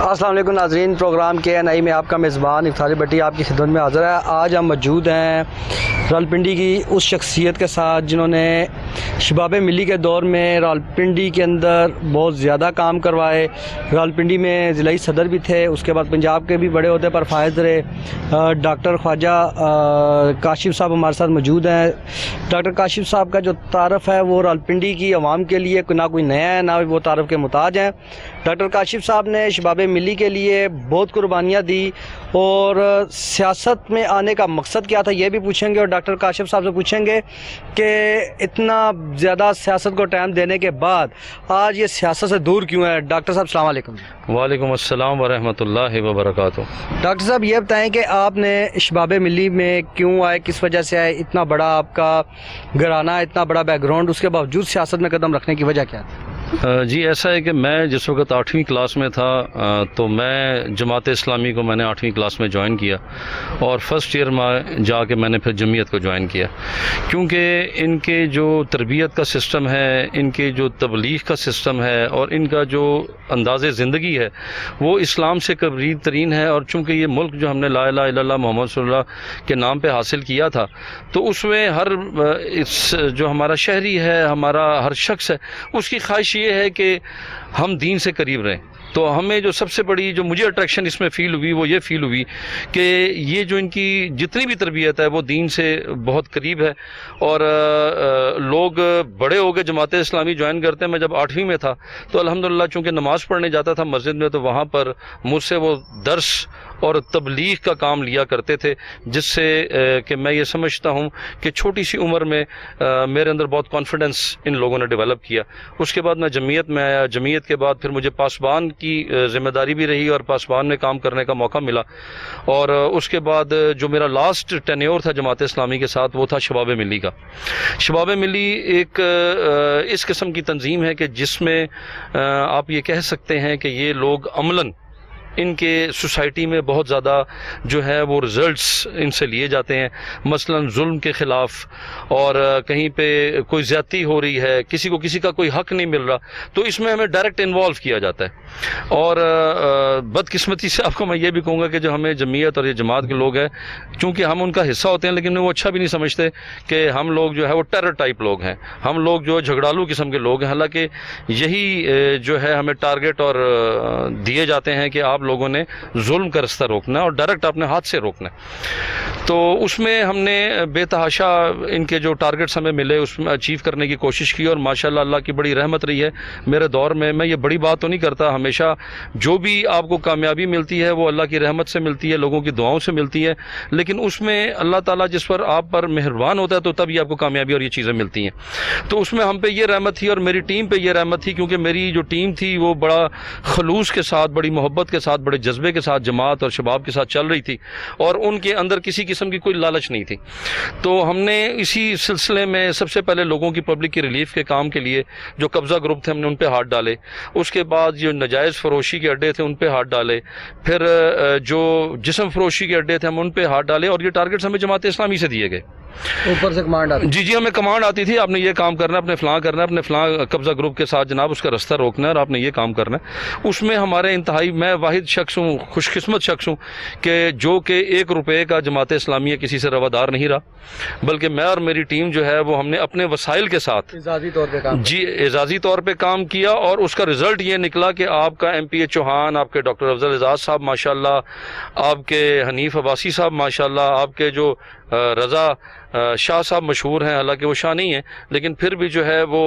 السلام علیکم ناظرین، پروگرام KNI میں آپ کا میزبان افطاری بٹی آپ کی خدمت میں حاضر ہے۔ آج ہم موجود ہیں راولپنڈی کی اس شخصیت کے ساتھ جنہوں نے شباب ملی کے دور میں راولپنڈی کے اندر بہت زیادہ کام کروائے۔ راولپنڈی میں ضلعی صدر بھی تھے، اس کے بعد پنجاب کے بھی بڑے عہدے پر فائز رہے۔ ڈاکٹر خواجہ کاشف صاحب ہمارے ساتھ موجود ہیں۔ ڈاکٹر کاشف صاحب کا جو تعارف ہے وہ راولپنڈی کی عوام کے لیے نہ کوئی نیا ہے، نہ وہ تعارف کے محتاج ہیں۔ ڈاکٹر کاشف صاحب نے شباب ملی کے لیے بہت قربانیاں دی، اور سیاست میں آنے کا مقصد کیا تھا یہ بھی پوچھیں گے، اور ڈاکٹر کاشف صاحب سے پوچھیں گے کہ اتنا زیادہ سیاست کو ٹائم دینے کے بعد آج یہ سیاست سے دور کیوں ہے۔ ڈاکٹر صاحب السلام علیکم۔ وعلیکم السلام ورحمۃ اللہ وبرکاتہ۔ ڈاکٹر صاحب یہ بتائیں کہ آپ نے شباب ملی میں کیوں آئے، کس وجہ سے آئے؟ اتنا بڑا آپ کا گھرانہ، اتنا بڑا بیک گراؤنڈ، اس کے باوجود سیاست میں قدم رکھنے کی وجہ کیا تھی؟ جی ایسا ہے کہ میں جس وقت 8ویں کلاس میں تھا تو میں جماعت اسلامی کو میں نے 8ویں کلاس میں جوائن کیا، اور فرسٹ ایئر میں جا کے میں نے پھر جمعیت کو جوائن کیا، کیونکہ ان کے جو تربیت کا سسٹم ہے، ان کے جو تبلیغ کا سسٹم ہے، اور ان کا جو انداز زندگی ہے وہ اسلام سے قریب ترین ہے۔ اور چونکہ یہ ملک جو ہم نے لا الہ الا اللہ محمد صلی اللہ کے نام پہ حاصل کیا تھا، تو اس میں ہر جو ہمارا شہری ہے، ہمارا ہر شخص ہے، اس کی خواہش یہ ہے کہ ہم دین سے قریب رہیں۔ تو ہمیں جو سب سے بڑی جو مجھے اٹریکشن اس میں فیل ہوئی وہ یہ فیل ہوئی کہ یہ جو ان کی جتنی بھی تربیت ہے وہ دین سے بہت قریب ہے۔ اور لوگ بڑے ہو گئے جماعت اسلامی جوائن کرتے ہیں۔ میں جب 8ویں میں تھا تو الحمدللہ چونکہ نماز پڑھنے جاتا تھا مسجد میں، تو وہاں پر مجھ سے وہ درس اور تبلیغ کا کام لیا کرتے تھے، جس سے کہ میں یہ سمجھتا ہوں کہ چھوٹی سی عمر میں میرے اندر بہت کانفیڈنس ان لوگوں نے ڈیولپ کیا۔ اس کے بعد میں جمعیت میں آیا۔ جمعیت کے بعد پھر مجھے پاسبان کی ذمہ داری بھی رہی، اور پاسبان میں کام کرنے کا موقع ملا۔ اور اس کے بعد جو میرا لاسٹ ٹینیور تھا جماعت اسلامی کے ساتھ وہ تھا شباب ملی کا۔ شباب ملی ایک اس قسم کی تنظیم ہے کہ جس میں آپ یہ کہہ سکتے ہیں کہ یہ لوگ عملاً ان کے سوسائٹی میں بہت زیادہ جو ہے وہ رزلٹس ان سے لیے جاتے ہیں، مثلا ظلم کے خلاف، اور کہیں پہ کوئی زیادتی ہو رہی ہے، کسی کو کسی کا کوئی حق نہیں مل رہا، تو اس میں ہمیں ڈائریکٹ انوالو کیا جاتا ہے۔ اور بدقسمتی سے آپ کو میں یہ بھی کہوں گا کہ جو ہمیں جمعیت اور یہ جماعت کے لوگ ہیں، چونکہ ہم ان کا حصہ ہوتے ہیں، لیکن وہ اچھا بھی نہیں سمجھتے کہ ہم لوگ جو ہے وہ ٹیرر ٹائپ لوگ ہیں، ہم لوگ جو جھگڑالو قسم کے لوگ ہیں۔ حالانکہ یہی جو ہے ہمیں ٹارگٹ اور دیے جاتے ہیں کہ آپ لوگوں نے ظلم کا رستہ روکنا ہے اور ڈائریکٹ اپنے ہاتھ سے روکنا ہے۔ تو اس میں ہم نے بے تحاشا ان کے جو ٹارگٹس ہمیں ملے اس میں اچیو کرنے کی کوشش کی، اور ماشاءاللہ اللہ کی بڑی رحمت رہی ہے میرے دور میں۔ میں یہ بڑی بات تو نہیں کرتا، ہمیشہ جو بھی آپ کو کامیابی ملتی ہے وہ اللہ کی رحمت سے ملتی ہے، لوگوں کی دعاؤں سے ملتی ہے، لیکن اس میں اللہ تعالیٰ جس پر آپ پر مہربان ہوتا ہے تو تب یہ آپ کو کامیابی اور یہ چیزیں ملتی ہیں۔ تو اس میں ہم پہ یہ رحمت تھی، اور میری ٹیم پہ یہ رحمت تھی، کیونکہ میری جو ٹیم تھی وہ بڑا خلوص کے ساتھ، بڑی محبت کے ساتھ، بڑے جذبے کے ساتھ جماعت اور شباب کے ساتھ چل رہی تھی، اور ان کے اندر کسی قسم کی کوئی لالچ نہیں تھی۔ تو ہم نے اسی سلسلے میں سب سے پہلے لوگوں کی پبلک کی ریلیف کے کام کے لیے جو قبضہ گروپ تھے ہم نے ان پہ ہاتھ ڈالے، اس کے بعد جو ناجائز فروشی کے اڈے تھے ان پہ ہاتھ ڈالے، پھر جو جسم فروشی کے اڈے تھے ہم ان پہ ہاتھ ڈالے، اور یہ ٹارگٹس ہمیں جماعت اسلامی سے دیے گئے۔ اوپر سے کمانڈ آتی؟ جی ہمیں کمانڈ آتی تھی، آپ نے یہ کام کرنا ہے، اپنے فلاں کرنا ہے، اپنے فلاں قبضہ گروپ کے ساتھ جناب اس کا رستہ روکنا ہے، اور آپ نے یہ کام کرنا ہے۔ اس میں ہمارے انتہائی، میں واحد شخص ہوں، خوش قسمت شخص ہوں کہ جو کہ 1 روپے کا جماعت اسلامیہ کسی سے روادار نہیں رہا، بلکہ میں اور میری ٹیم جو ہے وہ ہم نے اپنے وسائل کے ساتھ اعزازی طور پہ کام جی اعزازی طور پہ کام کیا، اور اس کا رزلٹ یہ نکلا کہ آپ کا MP چوہان، آپ کے ڈاکٹر افضل اعزاز صاحب ماشاءاللہ، آپ کے حنیف عباسی صاحب ماشاءاللہ، آپ کے جو رضا شاہ صاحب مشہور ہیں، حالانکہ وہ شاہ نہیں ہیں لیکن پھر بھی جو ہے وہ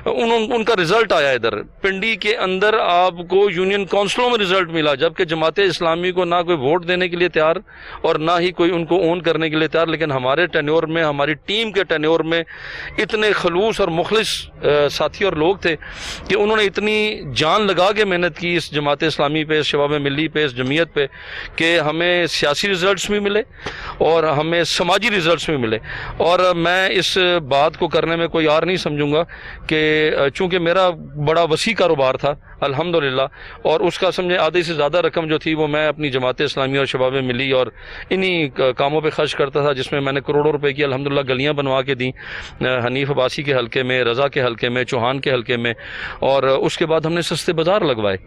ان کا رزلٹ آیا ادھر پنڈی کے اندر، آپ کو یونین کونسلوں میں رزلٹ ملا، جبکہ جماعت اسلامی کو نہ کوئی ووٹ دینے کے لیے تیار اور نہ ہی کوئی ان کو اون کرنے کے لیے تیار، لیکن ہمارے ٹینیور میں، ہماری ٹیم کے ٹینیور میں اتنے خلوص اور مخلص ساتھی اور لوگ تھے کہ انہوں نے اتنی جان لگا کے محنت کی اس جماعت اسلامی پہ، اس شباب ملی پہ، اس جمعیت پہ، کہ ہمیں سیاسی رزلٹس بھی ملے اور ہمیں سماجی رزلٹس بھی ملے۔ اور میں اس بات کو کرنے میں کوئی یار نہیں سمجھوں گا کہ چونکہ میرا بڑا وسیع کاروبار تھا، الحمدللہ. اور اس کا سمجھے آدھے سے زیادہ رقم جو تھی وہ میں اپنی جماعت اسلامی اور شباب ملی اور انہی کاموں پہ خرچ کرتا تھا، جس میں میں نے کروڑوں روپے کی الحمدللہ گلیاں بنوا کے دیں حنیف عباسی کے حلقے میں، رضا کے حلقے میں، چوہان کے حلقے میں. اور اس کے بعد ہم نے سستے بازار لگوائے.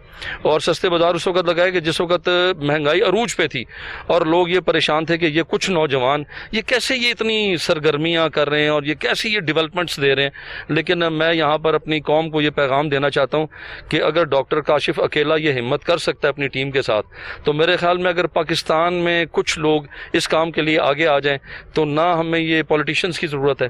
اور سستے بازار اس وقت لگائے کہ جس وقت مہنگائی عروج پہ تھی اور لوگ یہ پریشان تھے کہ یہ کچھ نوجوان یہ کیسے یہ اتنی سرگرمیاں کر رہے ہیں اور یہ کیسے یہ ڈیولپمنٹس دے رہے ہیں. لیکن میں یہاں پر اپنی قوم کو یہ پیغام دینا چاہتا ہوں کہ اگر ڈاکٹر کاشف اکیلا یہ ہمت کر سکتا ہے اپنی ٹیم کے ساتھ، تو میرے خیال میں اگر پاکستان میں کچھ لوگ اس کام کے لیے آگے آ جائیں تو نہ ہمیں یہ پولیٹیشنز کی ضرورت ہے،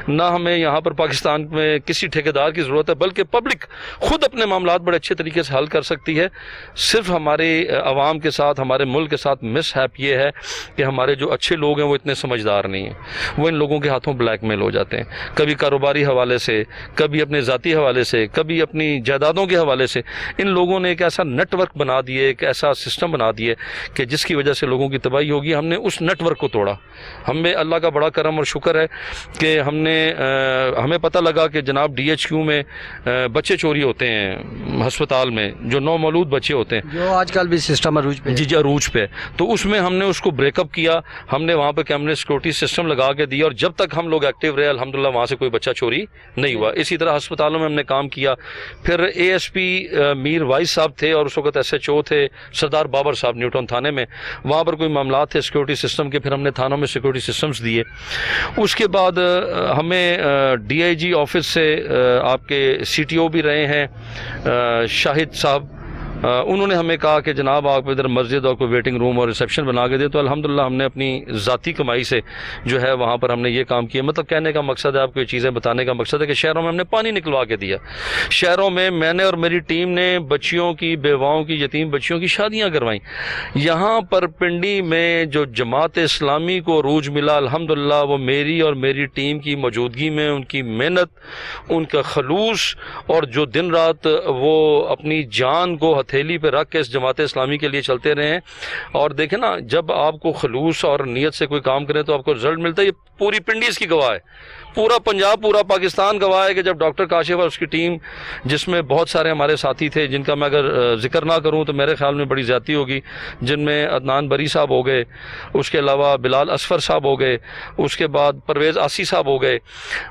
نہ ہمیں یہاں پر پاکستان میں کسی ٹھیکیدار کی ضرورت ہے، بلکہ پبلک خود اپنے معاملات بڑے اچھے طریقے سے حل کر سکتی ہے. صرف ہمارے عوام کے ساتھ، ہمارے ملک کے ساتھ مس ہیپ یہ ہے کہ ہمارے جو اچھے لوگ ہیں وہ اتنے سمجھدار نہیں ہیں، وہ ان لوگوں کے ہاتھوں بلیک میل ہو جاتے ہیں، کبھی کاروباری حوالے سے، کبھی اپنے ذاتی حوالے سے، کبھی اپنی جائیدادوں کے حوالے سے. ان لوگوں نے ایک ایسا نیٹ ورک بنا دیے، ایک ایسا سسٹم بنا دیے کہ جس کی وجہ سے لوگوں کی تباہی ہوگی. ہم نے اس نیٹ ورک کو توڑا. ہمیں اللہ کا بڑا کرم اور شکر ہے کہ ہمیں پتہ لگا کہ جناب ڈی ایچ کیو میں بچے چوری ہوتے ہیں ہسپتال میں، جو نو مولود بچے ہوتے ہیں، جو آج کل بھی سسٹم عروج پہ. جی عروج پہ. تو اس میں ہم نے اس کو بریک اپ کیا. ہم نے وہاں پہ کیمرے سیکورٹی سسٹم لگا کے دیا اور جب تک ہم لوگ ایکٹیو رہے الحمدللہ وہاں سے کوئی بچہ چوری نہیں ہوا. اسی طرح ہسپتالوں میں ہم نے کام کیا. پھر A S P Mir voice صاحب تھے اور اس وقت ایس ایچ او تھے سردار بابر صاحب نیوٹن تھانے میں. وہاں پر کوئی معاملات تھے سیکورٹی سسٹم کے، پھر ہم نے تھانوں میں سیکورٹی سسٹمز دیے. اس کے بعد ہمیں ڈی آئی جی آفس سے آپ کے سی ٹی او بھی رہے ہیں شاہد صاحب، انہوں نے ہمیں کہا کہ جناب آپ ادھر مسجد اور کوئی ویٹنگ روم اور ریسیپشن بنا کے دیں. تو الحمدللہ ہم نے اپنی ذاتی کمائی سے جو ہے وہاں پر ہم نے یہ کام کیا. مطلب کہنے کا مقصد ہے، آپ کو یہ چیزیں بتانے کا مقصد ہے کہ شہروں میں ہم نے پانی نکلوا کے دیا. شہروں میں نے اور میری ٹیم نے بچیوں کی، بیواؤں کی، یتیم بچیوں کی شادیاں کروائیں. یہاں پر پنڈی میں جو جماعت اسلامی کو عروج ملا الحمدللہ وہ میری اور میری ٹیم کی موجودگی میں، ان کی محنت، ان کا خلوص، اور جو دن رات وہ اپنی جان کو ہتھیلی پہ رکھ کے اس جماعت اسلامی کے لیے چلتے رہے ہیں. اور دیکھیں نا، جب آپ کو خلوص اور نیت سے کوئی کام کریں تو آپ کو رزلٹ ملتا ہے. یہ پوری پنڈی اس کی گواہ ہے، پورا پنجاب، پورا پاکستان گواہ ہے کہ جب ڈاکٹر کاشف اور اس کی ٹیم، جس میں بہت سارے ہمارے ساتھی تھے جن کا میں اگر ذکر نہ کروں تو میرے خیال میں بڑی زیادتی ہوگی، جن میں عدنان بری صاحب ہو گئے، اس کے علاوہ بلال اصفر صاحب ہو گئے، اس کے بعد پرویز آسی صاحب ہو گئے،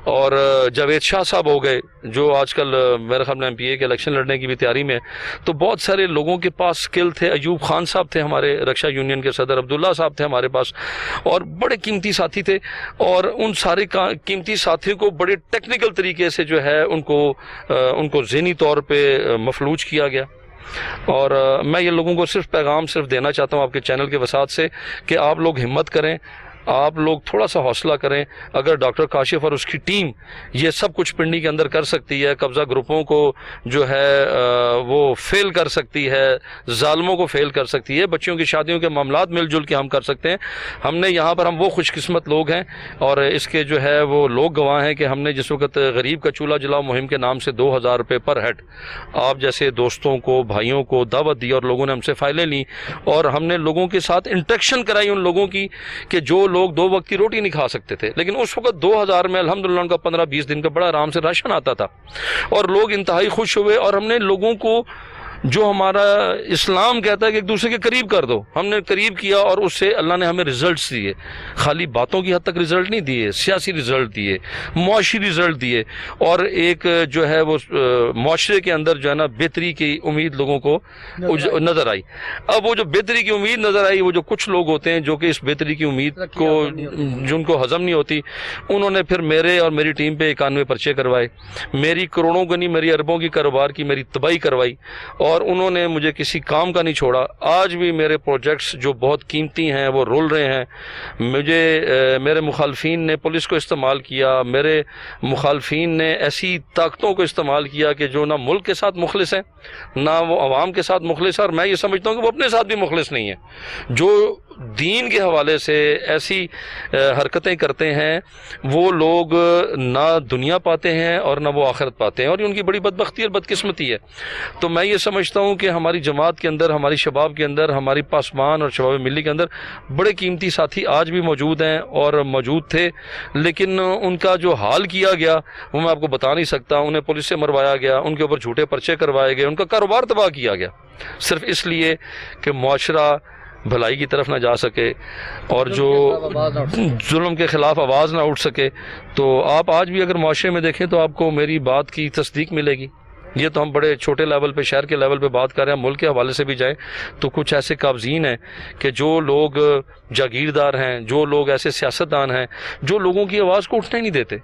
اور جاوید شاہ صاحب ہو گئے جو آج کل میرے خیال میں ایم پی اے کے الیکشن لڑنے کی بھی تیاری میں. تو بہت سارے لوگوں کے پاس سکل تھے. ایوب خان صاحب تھے ہمارے رکشا یونین کے صدر، عبداللہ صاحب تھے ہمارے پاس، اور بڑے قیمتی ساتھی تھے. اور ان سارے قیمتی ساتھیوں کو بڑے ٹیکنیکل طریقے سے جو ہے ان کو ذہنی طور پہ مفلوج کیا گیا. اور میں یہ لوگوں کو پیغام دینا چاہتا ہوں آپ کے چینل کے وسعت سے کہ آپ لوگ ہمت کریں، آپ لوگ تھوڑا سا حوصلہ کریں. اگر ڈاکٹر کاشف اور اس کی ٹیم یہ سب کچھ پنڈی کے اندر کر سکتی ہے، قبضہ گروپوں کو جو ہے وہ فیل کر سکتی ہے، ظالموں کو فیل کر سکتی ہے، بچیوں کی شادیوں کے معاملات مل جل کے ہم کر سکتے ہیں. ہم نے یہاں پر، ہم وہ خوش قسمت لوگ ہیں اور اس کے جو ہے وہ لوگ گواہ ہیں کہ ہم نے جس وقت غریب کا چولہا جلاؤ مہم کے نام سے 2000 روپے پر ہیڈ آپ جیسے دوستوں کو، بھائیوں کو دعوت دی اور لوگوں نے ہم سے فائلیں لیں اور ہم نے لوگوں کے ساتھ انٹریکشن کرائی ان لوگوں کی کہ جو لوگ 2 وقت کی روٹی نہیں کھا سکتے تھے، لیکن اس وقت 2000 میں الحمدللہ ان کا 15-20 دن کا بڑا آرام سے راشن آتا تھا اور لوگ انتہائی خوش ہوئے. اور ہم نے لوگوں کو، جو ہمارا اسلام کہتا ہے کہ ایک دوسرے کے قریب کر دو، ہم نے قریب کیا اور اس سے اللہ نے ہمیں رزلٹس دیے. خالی باتوں کی حد تک رزلٹ نہیں دیے، سیاسی رزلٹ دیے، معاشی رزلٹ دیے، اور ایک جو ہے وہ معاشرے کے اندر جو ہے نا بہتری کی امید لوگوں کو نظر آئی. اب وہ جو بہتری کی امید نظر آئی، وہ جو کچھ لوگ ہوتے ہیں جو کہ اس بہتری کی امید کو جن کو ہضم نہیں ہوتی، انہوں نے پھر میرے اور میری ٹیم پہ 91 پرچے کروائے، میری کروڑوں کو نہیں، میری اربوں کی کاروبار کی میری تباہی کروائی، اور انہوں نے مجھے کسی کام کا نہیں چھوڑا. آج بھی میرے پروجیکٹس جو بہت قیمتی ہیں وہ رول رہے ہیں. میرے مخالفین نے پولیس کو استعمال کیا، میرے مخالفین نے ایسی طاقتوں کو استعمال کیا کہ جو نہ ملک کے ساتھ مخلص ہیں، نہ وہ عوام کے ساتھ مخلص ہے، اور میں یہ سمجھتا ہوں کہ وہ اپنے ساتھ بھی مخلص نہیں ہے. جو دین کے حوالے سے ایسی حرکتیں کرتے ہیں وہ لوگ نہ دنیا پاتے ہیں اور نہ وہ آخرت پاتے ہیں، اور یہ ان کی بڑی بدبختی اور بدقسمتی ہے۔ تو میں یہ سمجھتا ہوں کہ ہماری جماعت کے اندر، ہماری شباب کے اندر، ہماری پاسبان اور شباب ملی کے اندر بڑے قیمتی ساتھی آج بھی موجود ہیں اور موجود تھے، لیکن ان کا جو حال کیا گیا وہ میں آپ کو بتا نہیں سکتا۔ انہیں پولیس سے مروایا گیا، ان کے اوپر جھوٹے پرچے کروائے گئے، ان کا کاروبار تباہ کیا گیا، صرف اس لیے کہ معاشرہ بھلائی کی طرف نہ جا سکے اور جو ظلم کے خلاف آواز نہ اٹھ سکے۔ تو آپ آج بھی اگر معاشرے میں دیکھیں تو آپ کو میری بات کی تصدیق ملے گی۔ یہ تو ہم بڑے چھوٹے لیول پہ، شہر کے لیول پہ بات کر رہے ہیں، ملک کے حوالے سے بھی جائیں تو کچھ ایسے قابضین ہیں کہ جو لوگ جاگیردار ہیں، جو لوگ ایسے سیاستدان ہیں جو لوگوں کی آواز کو اٹھنے نہیں دیتے،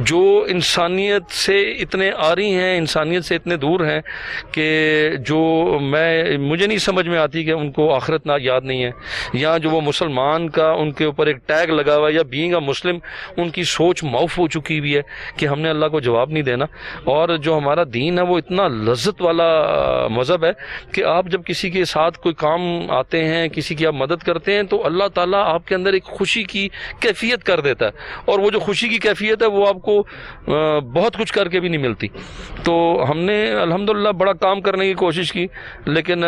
جو انسانیت سے اتنے عاری ہیں، انسانیت سے اتنے دور ہیں کہ جو مجھے نہیں سمجھ میں آتی کہ ان کو آخرت نہ یاد نہیں ہے، یا جو وہ مسلمان کا ان کے اوپر ایک ٹیگ لگا ہوا ہے، یا بینگ اے مسلم ان کی سوچ معاف ہو چکی ہوئی ہے کہ ہم نے اللہ کو جواب نہیں دینا۔ اور جو ہمارا دین ہے وہ اتنا لذت والا مذہب ہے کہ آپ جب کسی کے ساتھ کوئی کام آتے ہیں، کسی کی آپ مدد کرتے ہیں تو اللہ تعالیٰ آپ کے اندر ایک خوشی کی کیفیت کر دیتا ہے، اور وہ جو خوشی کی کیفیت ہے وہ آپ کو بہت کچھ کر کے بھی نہیں ملتی۔ تو ہم نے الحمدللہ بڑا کام کرنے کی کوشش کی، لیکن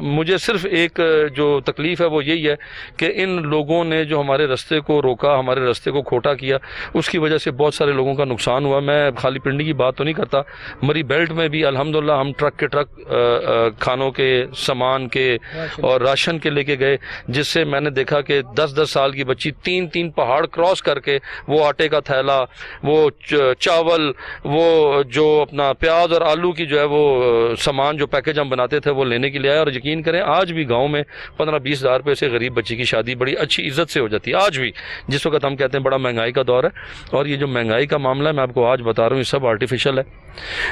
مجھے صرف ایک جو تکلیف ہے وہ یہی ہے کہ ان لوگوں نے جو ہمارے راستے کو روکا، ہمارے راستے کو کھوٹا کیا، اس کی وجہ سے بہت سارے لوگوں کا نقصان ہوا۔ میں خالی پنڈی کی بات تو نہیں کرتا، مری بیلٹ میں بھی الحمدللہ ہم ٹرک کے ٹرک کھانوں کے، سامان کے اور راشن کے لے کے گئے، جس سے میں نے دیکھا کہ 10-10 سال کی بچی 3 پہاڑ کراس کر کے وہ آٹے کا تھیلا، وہ چاول، وہ جو اپنا پیاز اور آلو کی جو ہے وہ سامان جو پیکج ہم بناتے تھے وہ لینے کے لیے آئے۔ اور یقین کریں آج بھی گاؤں میں 15-20 ہزار روپے سے غریب بچی کی شادی بڑی اچھی عزت سے ہو جاتی ہے آج بھی، جس وقت ہم کہتے ہیں بڑا مہنگائی کا دور ہے۔ اور یہ جو مہنگائی کا معاملہ ہے میں آپ کو آج بتا رہا ہوں، یہ سب آرٹیفیشل ہے۔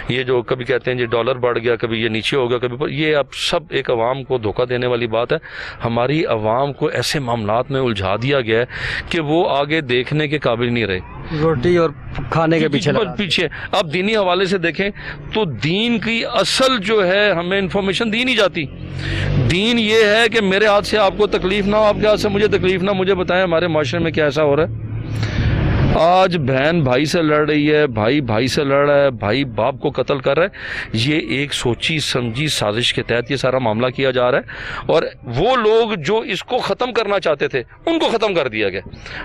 یہ جو کبھی کہتے ہیں جی ڈالر بڑھ گیا، کبھی یہ نیچے ہو گیا، کبھی یہ اب سب ایک عوام کو دھوکہ دینے والی بات ہے۔ ہماری عوام کو ایسے معاملات میں الجھا دیا گیا ہے کہ وہ آگے دیکھنے کے قابل نہیں رہے، روٹی اور کھانے کے پیچھے۔ اب دینی حوالے سے دیکھیں تو دین کی اصل جو ہے ہمیں انفارمیشن دی نہیں جاتی۔ دین یہ ہے کہ میرے ہاتھ سے آپ کو تکلیف نہ ہو، آپ کے ہاتھ سے مجھے تکلیف نہ، مجھے بتائیں ہمارے معاشرے میں کیا ایسا ہو رہا ہے؟ آج بہن بھائی سے لڑ رہی ہے، بھائی بھائی سے لڑ رہا ہے، بھائی باپ کو قتل کر رہا ہے۔ یہ ایک سوچی سمجھی سازش کے تحت یہ سارا معاملہ کیا جا رہا ہے، اور وہ لوگ جو اس کو ختم کرنا چاہتے تھے ان کو ختم کر دیا گیا۔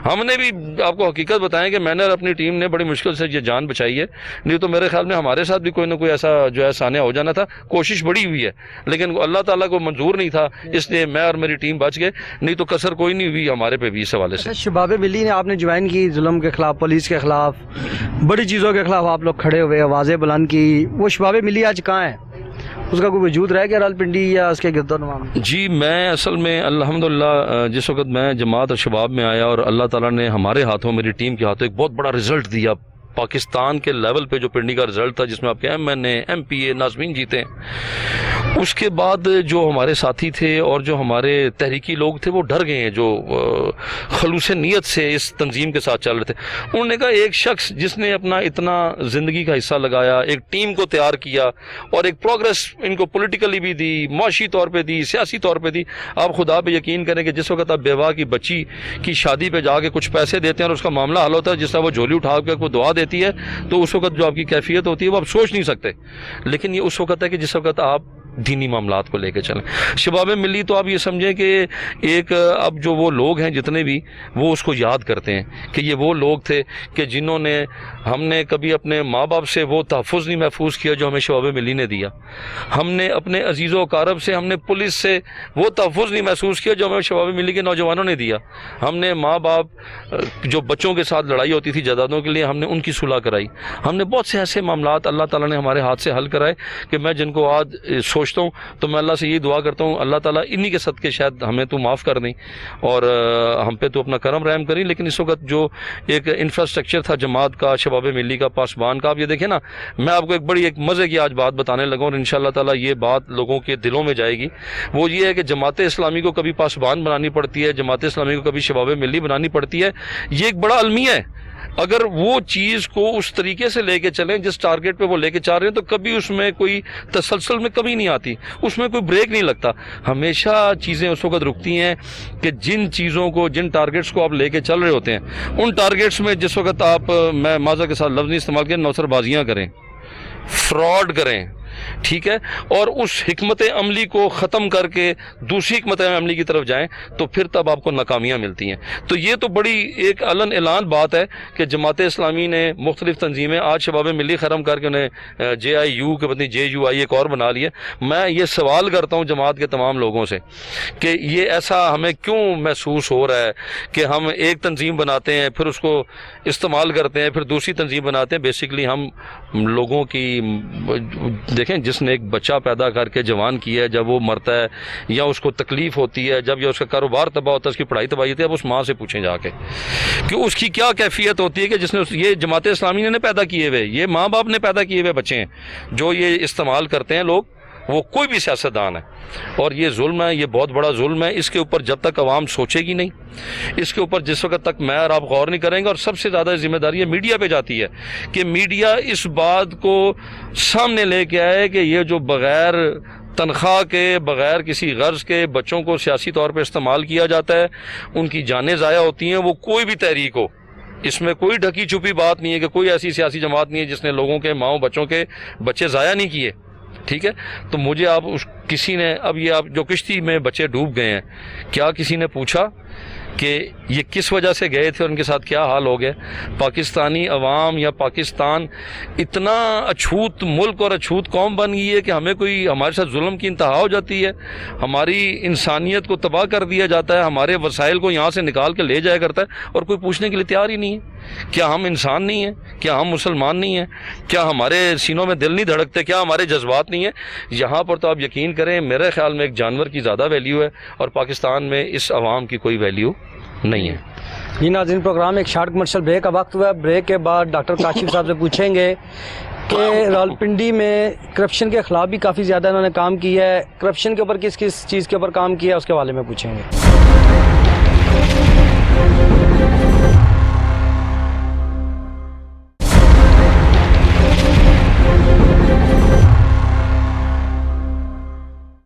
ہم نے بھی آپ کو حقیقت بتائیں کہ میں نے اور اپنی ٹیم نے بڑی مشکل سے یہ جان بچائی ہے، نہیں تو میرے خیال میں ہمارے ساتھ بھی کوئی نہ کوئی ایسا جو ہے سانحہ ہو جانا تھا۔ کوشش بڑی ہوئی ہے لیکن اللہ تعالیٰ کو منظور نہیں تھا، اس لیے میں اور میری ٹیم بچ گئے، نہیں تو کسر کوئی نہیں ہوئی ہمارے پہ بھی اس حوالے سے۔ شباب ملی نے آپ نے جوائن کی، ظلم کے خلاف، پولیس کے خلاف، بڑی چیزوں کے خلاف آپ لوگ کھڑے ہوئے، آوازیں بلند کی، وہ شباب ملی آج کہاں ہے؟ اس کا کوئی وجود رہ گیا راولپنڈی یا اس کے گرد و نواح میں؟ جی میں اصل میں الحمدللہ جس وقت میں جماعت اور شباب میں آیا اور اللہ تعالیٰ نے ہمارے ہاتھوں، میری ٹیم کے ہاتھوں ایک بہت بڑا رزلٹ دیا پاکستان کے لیول پہ، جو پنڈی کا رزلٹ تھا جس میں آپ کے MNA MPA ناظمین جیتے ہیں، اس کے بعد جو ہمارے ساتھی تھے اور جو ہمارے تحریکی لوگ تھے وہ ڈر گئے ہیں، جو خلوص نیت سے اس تنظیم کے ساتھ چل رہے تھے۔ انہوں نے کہا ایک شخص جس نے اپنا اتنا زندگی کا حصہ لگایا، ایک ٹیم کو تیار کیا اور ایک پروگرس ان کو پولیٹیکلی بھی دی، معاشی طور پہ دی، سیاسی طور پہ دی۔ آپ خدا پہ یقین کریں کہ جس وقت آپ بیوہ کی بچی کی شادی پہ جا کے کچھ پیسے دیتے ہیں اور اس کا معاملہ حل ہوتا ہے، جس طرح وہ جھولی اٹھا کے کوئی دعا دیتی ہے، تو اس وقت جو آپ کی کیفیت ہوتی ہے وہ آپ سوچ نہیں سکتے۔ لیکن یہ اس وقت ہے کہ جس وقت آپ دینی معاملات کو لے کے چلیں۔ شباب ملی تو آپ یہ سمجھیں کہ ایک اب جو وہ لوگ ہیں جتنے بھی، وہ اس کو یاد کرتے ہیں کہ یہ وہ لوگ تھے کہ جنہوں نے، ہم نے کبھی اپنے ماں باپ سے وہ تحفظ نہیں محفوظ کیا جو ہمیں شباب ملی نے دیا، ہم نے اپنے عزیز و اقارب سے، ہم نے پولیس سے وہ تحفظ نہیں محسوس کیا جو ہمیں شباب ملی کے نوجوانوں نے دیا، ہم نے ماں باپ جو بچوں کے ساتھ لڑائی ہوتی تھی جائیدادوں کے لیے، ہم نے ان کی صلح کرائی، ہم نے بہت سے ایسے معاملات اللہ تعالیٰ نے ہمارے ہاتھ سے حل کرائے کہ میں جن کو آج سوچتا ہوں تو میں اللہ سے یہی دعا کرتا ہوں اللہ تعالیٰ انہی کے صدقے شاید ہمیں تو معاف کر دیں اور ہم پہ تو اپنا کرم رحم کریں۔ لیکن اس وقت جو ایک انفراسٹرکچر تھا جماعت کا، شباب ملی کا، پاسبان کا، آپ یہ دیکھیں نا، میں آپ کو ایک بڑی ایک مزے کی آج بات بتانے لگا اور انشاءاللہ تعالیٰ یہ بات لوگوں کے دلوں میں جائے گی۔ وہ یہ ہے کہ جماعت اسلامی کو کبھی پاسبان بنانی پڑتی ہے، جماعت اسلامی کو کبھی شباب ملی بنانی پڑتی ہے، یہ ایک بڑا المیہ ہے۔ اگر وہ چیز کو اس طریقے سے لے کے چلیں جس ٹارگٹ پہ وہ لے کے چل رہے ہیں تو کبھی اس میں کوئی تسلسل میں کمی نہیں آتی, اس میں کوئی بریک نہیں لگتا. ہمیشہ چیزیں اس وقت رکتی ہیں کہ جن چیزوں کو, جن ٹارگٹس کو آپ لے کے چل رہے ہوتے ہیں ان ٹارگٹس میں جس وقت آپ, میں معذرت کے ساتھ لفظ نہیں استعمال کریں, نوسر بازیاں کریں, فراڈ کریں, ٹھیک ہے, اور اس حکمت عملی کو ختم کر کے دوسری حکمت عملی کی طرف جائیں تو پھر تب آپ کو ناکامیاں ملتی ہیں. تو یہ تو بڑی ایک علن اعلان بات ہے کہ جماعت اسلامی نے مختلف تنظیمیں آج شباب ملی خرم کر کے انہیں JIU کے بدلے JUI ایک اور بنا لی ہے. میں یہ سوال کرتا ہوں جماعت کے تمام لوگوں سے کہ یہ ایسا ہمیں کیوں محسوس ہو رہا ہے کہ ہم ایک تنظیم بناتے ہیں, پھر اس کو استعمال کرتے ہیں, پھر دوسری تنظیم بناتے ہیں. بیسیکلی ہم لوگوں کی دیکھیں, جس نے ایک بچہ پیدا کر کے جوان کیا ہے, جب وہ مرتا ہے یا اس کو تکلیف ہوتی ہے, جب یا اس کا کاروبار تباہ ہوتا ہے, اس کی پڑھائی تباہ ہوتی ہے, اب اس ماں سے پوچھیں جا کے کہ اس کی کیا کیفیت ہوتی ہے کہ جس نے یہ جماعت اسلامی نے پیدا کیے ہوئے, یہ ماں باپ نے پیدا کیے ہوئے بچے ہیں جو یہ استعمال کرتے ہیں لوگ, وہ کوئی بھی سیاستدان ہے. اور یہ ظلم ہے, یہ بہت بڑا ظلم ہے. اس کے اوپر جب تک عوام سوچے گی نہیں, اس کے اوپر جس وقت تک میں اور آپ غور نہیں کریں گے, اور سب سے زیادہ ذمہ داری یہ میڈیا پہ جاتی ہے کہ میڈیا اس بات کو سامنے لے کے آئے کہ یہ جو بغیر تنخواہ کے, بغیر کسی غرض کے بچوں کو سیاسی طور پہ استعمال کیا جاتا ہے, ان کی جانیں ضائع ہوتی ہیں. وہ کوئی بھی تحریک ہو, اس میں کوئی ڈھکی چھپی بات نہیں ہے کہ کوئی ایسی سیاسی جماعت نہیں ہے جس نے لوگوں کے, ماؤں بچوں کے بچے ضائع نہیں کیے, ٹھیک ہے. تو مجھے آپ کسی نے, اب یہ آپ جو کشتی میں بچے ڈوب گئے ہیں, کیا کسی نے پوچھا کہ یہ کس وجہ سے گئے تھے اور ان کے ساتھ کیا حال ہو گیا؟ پاکستانی عوام یا پاکستان اتنا اچھوت ملک اور اچھوت قوم بن گئی ہے کہ ہمیں کوئی, ہمارے ساتھ ظلم کی انتہا ہو جاتی ہے, ہماری انسانیت کو تباہ کر دیا جاتا ہے, ہمارے وسائل کو یہاں سے نکال کے لے جایا کرتا ہے, اور کوئی پوچھنے کے لیے تیار ہی نہیں ہے. کیا ہم انسان نہیں ہیں؟ کیا ہم مسلمان نہیں ہیں؟ کیا ہمارے سینوں میں دل نہیں دھڑکتے؟ کیا ہمارے جذبات نہیں ہیں؟ یہاں پر تو آپ یقین کریں, میرے خیال میں ایک جانور کی زیادہ ویلیو ہے, اور پاکستان میں اس عوام کی کوئی ویلیو نہیں ہے. یہ ناظرین, پروگرام ایک شارٹ کمرشل بریک کا وقت ہوا ہے. بریک کے بعد ڈاکٹر کاشف صاحب سے پوچھیں گے کہ راولپنڈی میں کرپشن کے خلاف بھی کافی زیادہ انہوں نے کام کیا ہے. کرپشن کے اوپر کس کس چیز کے اوپر کام کیا ہے اس کے حوالے میں پوچھیں گے.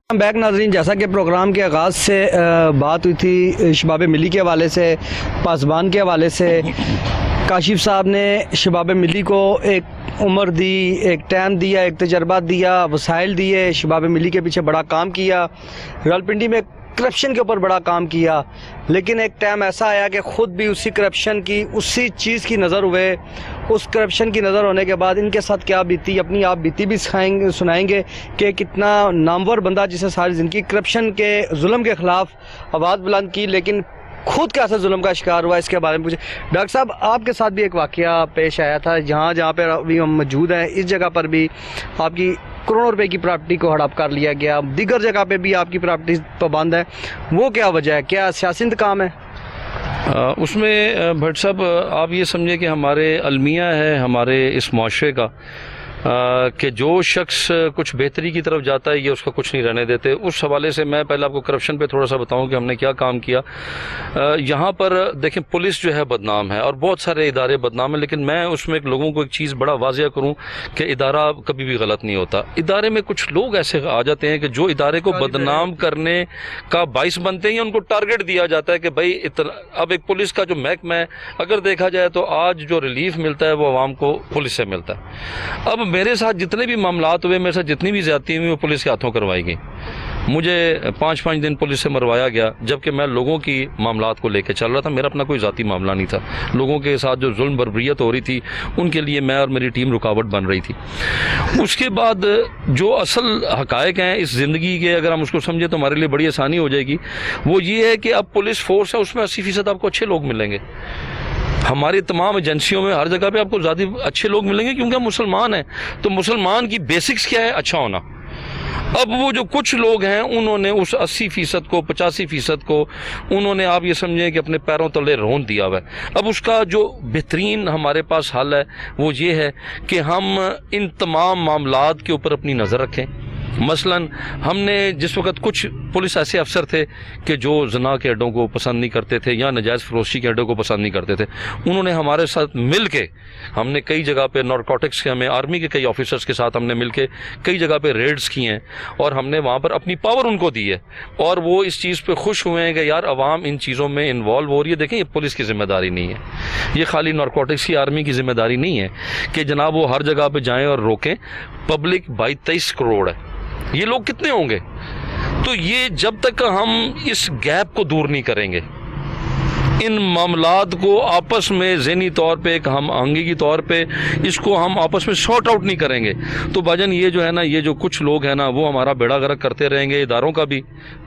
ہم بیک ناظرین, جیسا کہ پروگرام کے آغاز سے بات ہوئی تھی شباب ملی کے حوالے سے, پاسبان کے حوالے سے, کاشف صاحب نے شباب ملی کو ایک عمر دی, ایک ٹائم دیا, ایک تجربہ دیا, وسائل دیے, شباب ملی کے پیچھے بڑا کام کیا, راولپنڈی میں کرپشن کے اوپر بڑا کام کیا. لیکن ایک ٹائم ایسا آیا کہ خود بھی اسی کرپشن کی, اسی چیز کی نظر ہوئے. اس کرپشن کی نظر ہونے کے بعد ان کے ساتھ کیا بیتی, اپنی آپ بیتی بھی سنائیں گے کہ کتنا نامور بندہ جسے ساری زندگی کرپشن کے, ظلم کے خلاف آواز بلند کی, لیکن خود کیسے ظلم کا شکار ہوا, اس کے بارے میں پوچھیں. ڈاکٹر صاحب, آپ کے ساتھ بھی ایک واقعہ پیش آیا تھا, جہاں پہ ابھی ہم موجود ہیں اس جگہ پر بھی آپ کی کروڑوں روپے کی پراپرٹی کو ہڑپ کر لیا گیا, دیگر جگہ پہ بھی آپ کی پراپرٹی پابند ہے. وہ کیا وجہ ہے؟ کیا سیاسی انتقام ہے؟ اس میں بھٹ صاحب آپ یہ سمجھیں کہ ہمارے المیہ ہے ہمارے اس معاشرے کا کہ جو شخص کچھ بہتری کی طرف جاتا ہے یہ اس کا کچھ نہیں رہنے دیتے. اس حوالے سے میں پہلے آپ کو کرپشن پہ تھوڑا سا بتاؤں کہ ہم نے کیا کام کیا. یہاں پر دیکھیں پولیس جو ہے بدنام ہے اور بہت سارے ادارے بدنام ہیں, لیکن میں اس میں لوگوں کو ایک چیز بڑا واضح کروں کہ ادارہ کبھی بھی غلط نہیں ہوتا. ادارے میں کچھ لوگ ایسے آ جاتے ہیں کہ جو ادارے کو بدنام کرنے کا باعث بنتے ہیں یا ان کو ٹارگٹ دیا جاتا ہے کہ بھائی اب ایک پولیس کا جو محکمہ ہے اگر دیکھا جائے تو آج جو ریلیف ملتا ہے وہ عوام کو پولیس سے ملتا ہے. اب میرے ساتھ جتنے بھی معاملات ہوئے, میرے ساتھ جتنی بھی زیادتی ہوئی وہ پولیس کے ہاتھوں کروائی گئی. مجھے 5 دن پولیس سے مروایا گیا, جبکہ میں لوگوں کی معاملات کو لے کے چل رہا تھا. میرا اپنا کوئی ذاتی معاملہ نہیں تھا. لوگوں کے ساتھ جو ظلم بربریت ہو رہی تھی ان کے لیے میں اور میری ٹیم رکاوٹ بن رہی تھی. اس کے بعد جو اصل حقائق ہیں اس زندگی کے, اگر ہم اس کو سمجھیں تو ہمارے لیے بڑی آسانی ہو جائے گی. وہ یہ ہے کہ اب پولیس فورس ہے, اس میں 80% آپ کو اچھے لوگ ملیں گے. ہماری تمام ایجنسیوں میں ہر جگہ پہ آپ کو زیادہ اچھے لوگ ملیں گے کیونکہ ہم مسلمان ہیں. تو مسلمان کی بیسکس کیا ہے؟ اچھا ہونا. اب وہ جو کچھ لوگ ہیں انہوں نے اس 80% کو 85% کو انہوں نے آپ یہ سمجھیں کہ اپنے پیروں تلے رون دیا ہوا ہے. اب اس کا جو بہترین ہمارے پاس حل ہے وہ یہ ہے کہ ہم ان تمام معاملات کے اوپر اپنی نظر رکھیں, مثلاً ہم نے جس وقت کچھ پولیس ایسے افسر تھے کہ جو زنا کے اڈوں کو پسند نہیں کرتے تھے یا ناجائز فروشی کے اڈوں کو پسند نہیں کرتے تھے، انہوں نے ہمارے ساتھ مل کے، ہم نے کئی جگہ پہ نارکوٹکس کے، ہمیں آرمی کے کئی آفیسرز کے ساتھ ہم نے مل کے کئی جگہ پہ ریڈز کی ہیں اور ہم نے وہاں پر اپنی پاور ان کو دی ہے، اور وہ اس چیز پہ خوش ہوئے ہیں کہ یار عوام ان چیزوں میں انوالو ہو رہی ہے۔ دیکھیں، یہ پولیس کی ذمہ داری نہیں ہے، یہ خالی نارکوٹکس کی آرمی کی ذمہ داری نہیں ہے کہ جناب وہ ہر جگہ پہ جائیں اور روکیں۔ پبلک 22-23 کروڑ ہے، یہ لوگ کتنے ہوں گے؟ تو یہ جب تک ہم اس گیپ کو دور نہیں کریں گے، ان معاملات کو آپس میں ذہنی طور پہ ایک ہم آہنگی کی طور پہ اس کو ہم آپس میں سارٹ آؤٹ نہیں کریں گے، تو بھاجن یہ جو ہے نا، یہ جو کچھ لوگ ہیں نا، وہ ہمارا بیڑا غرق کرتے رہیں گے، اداروں کا بھی،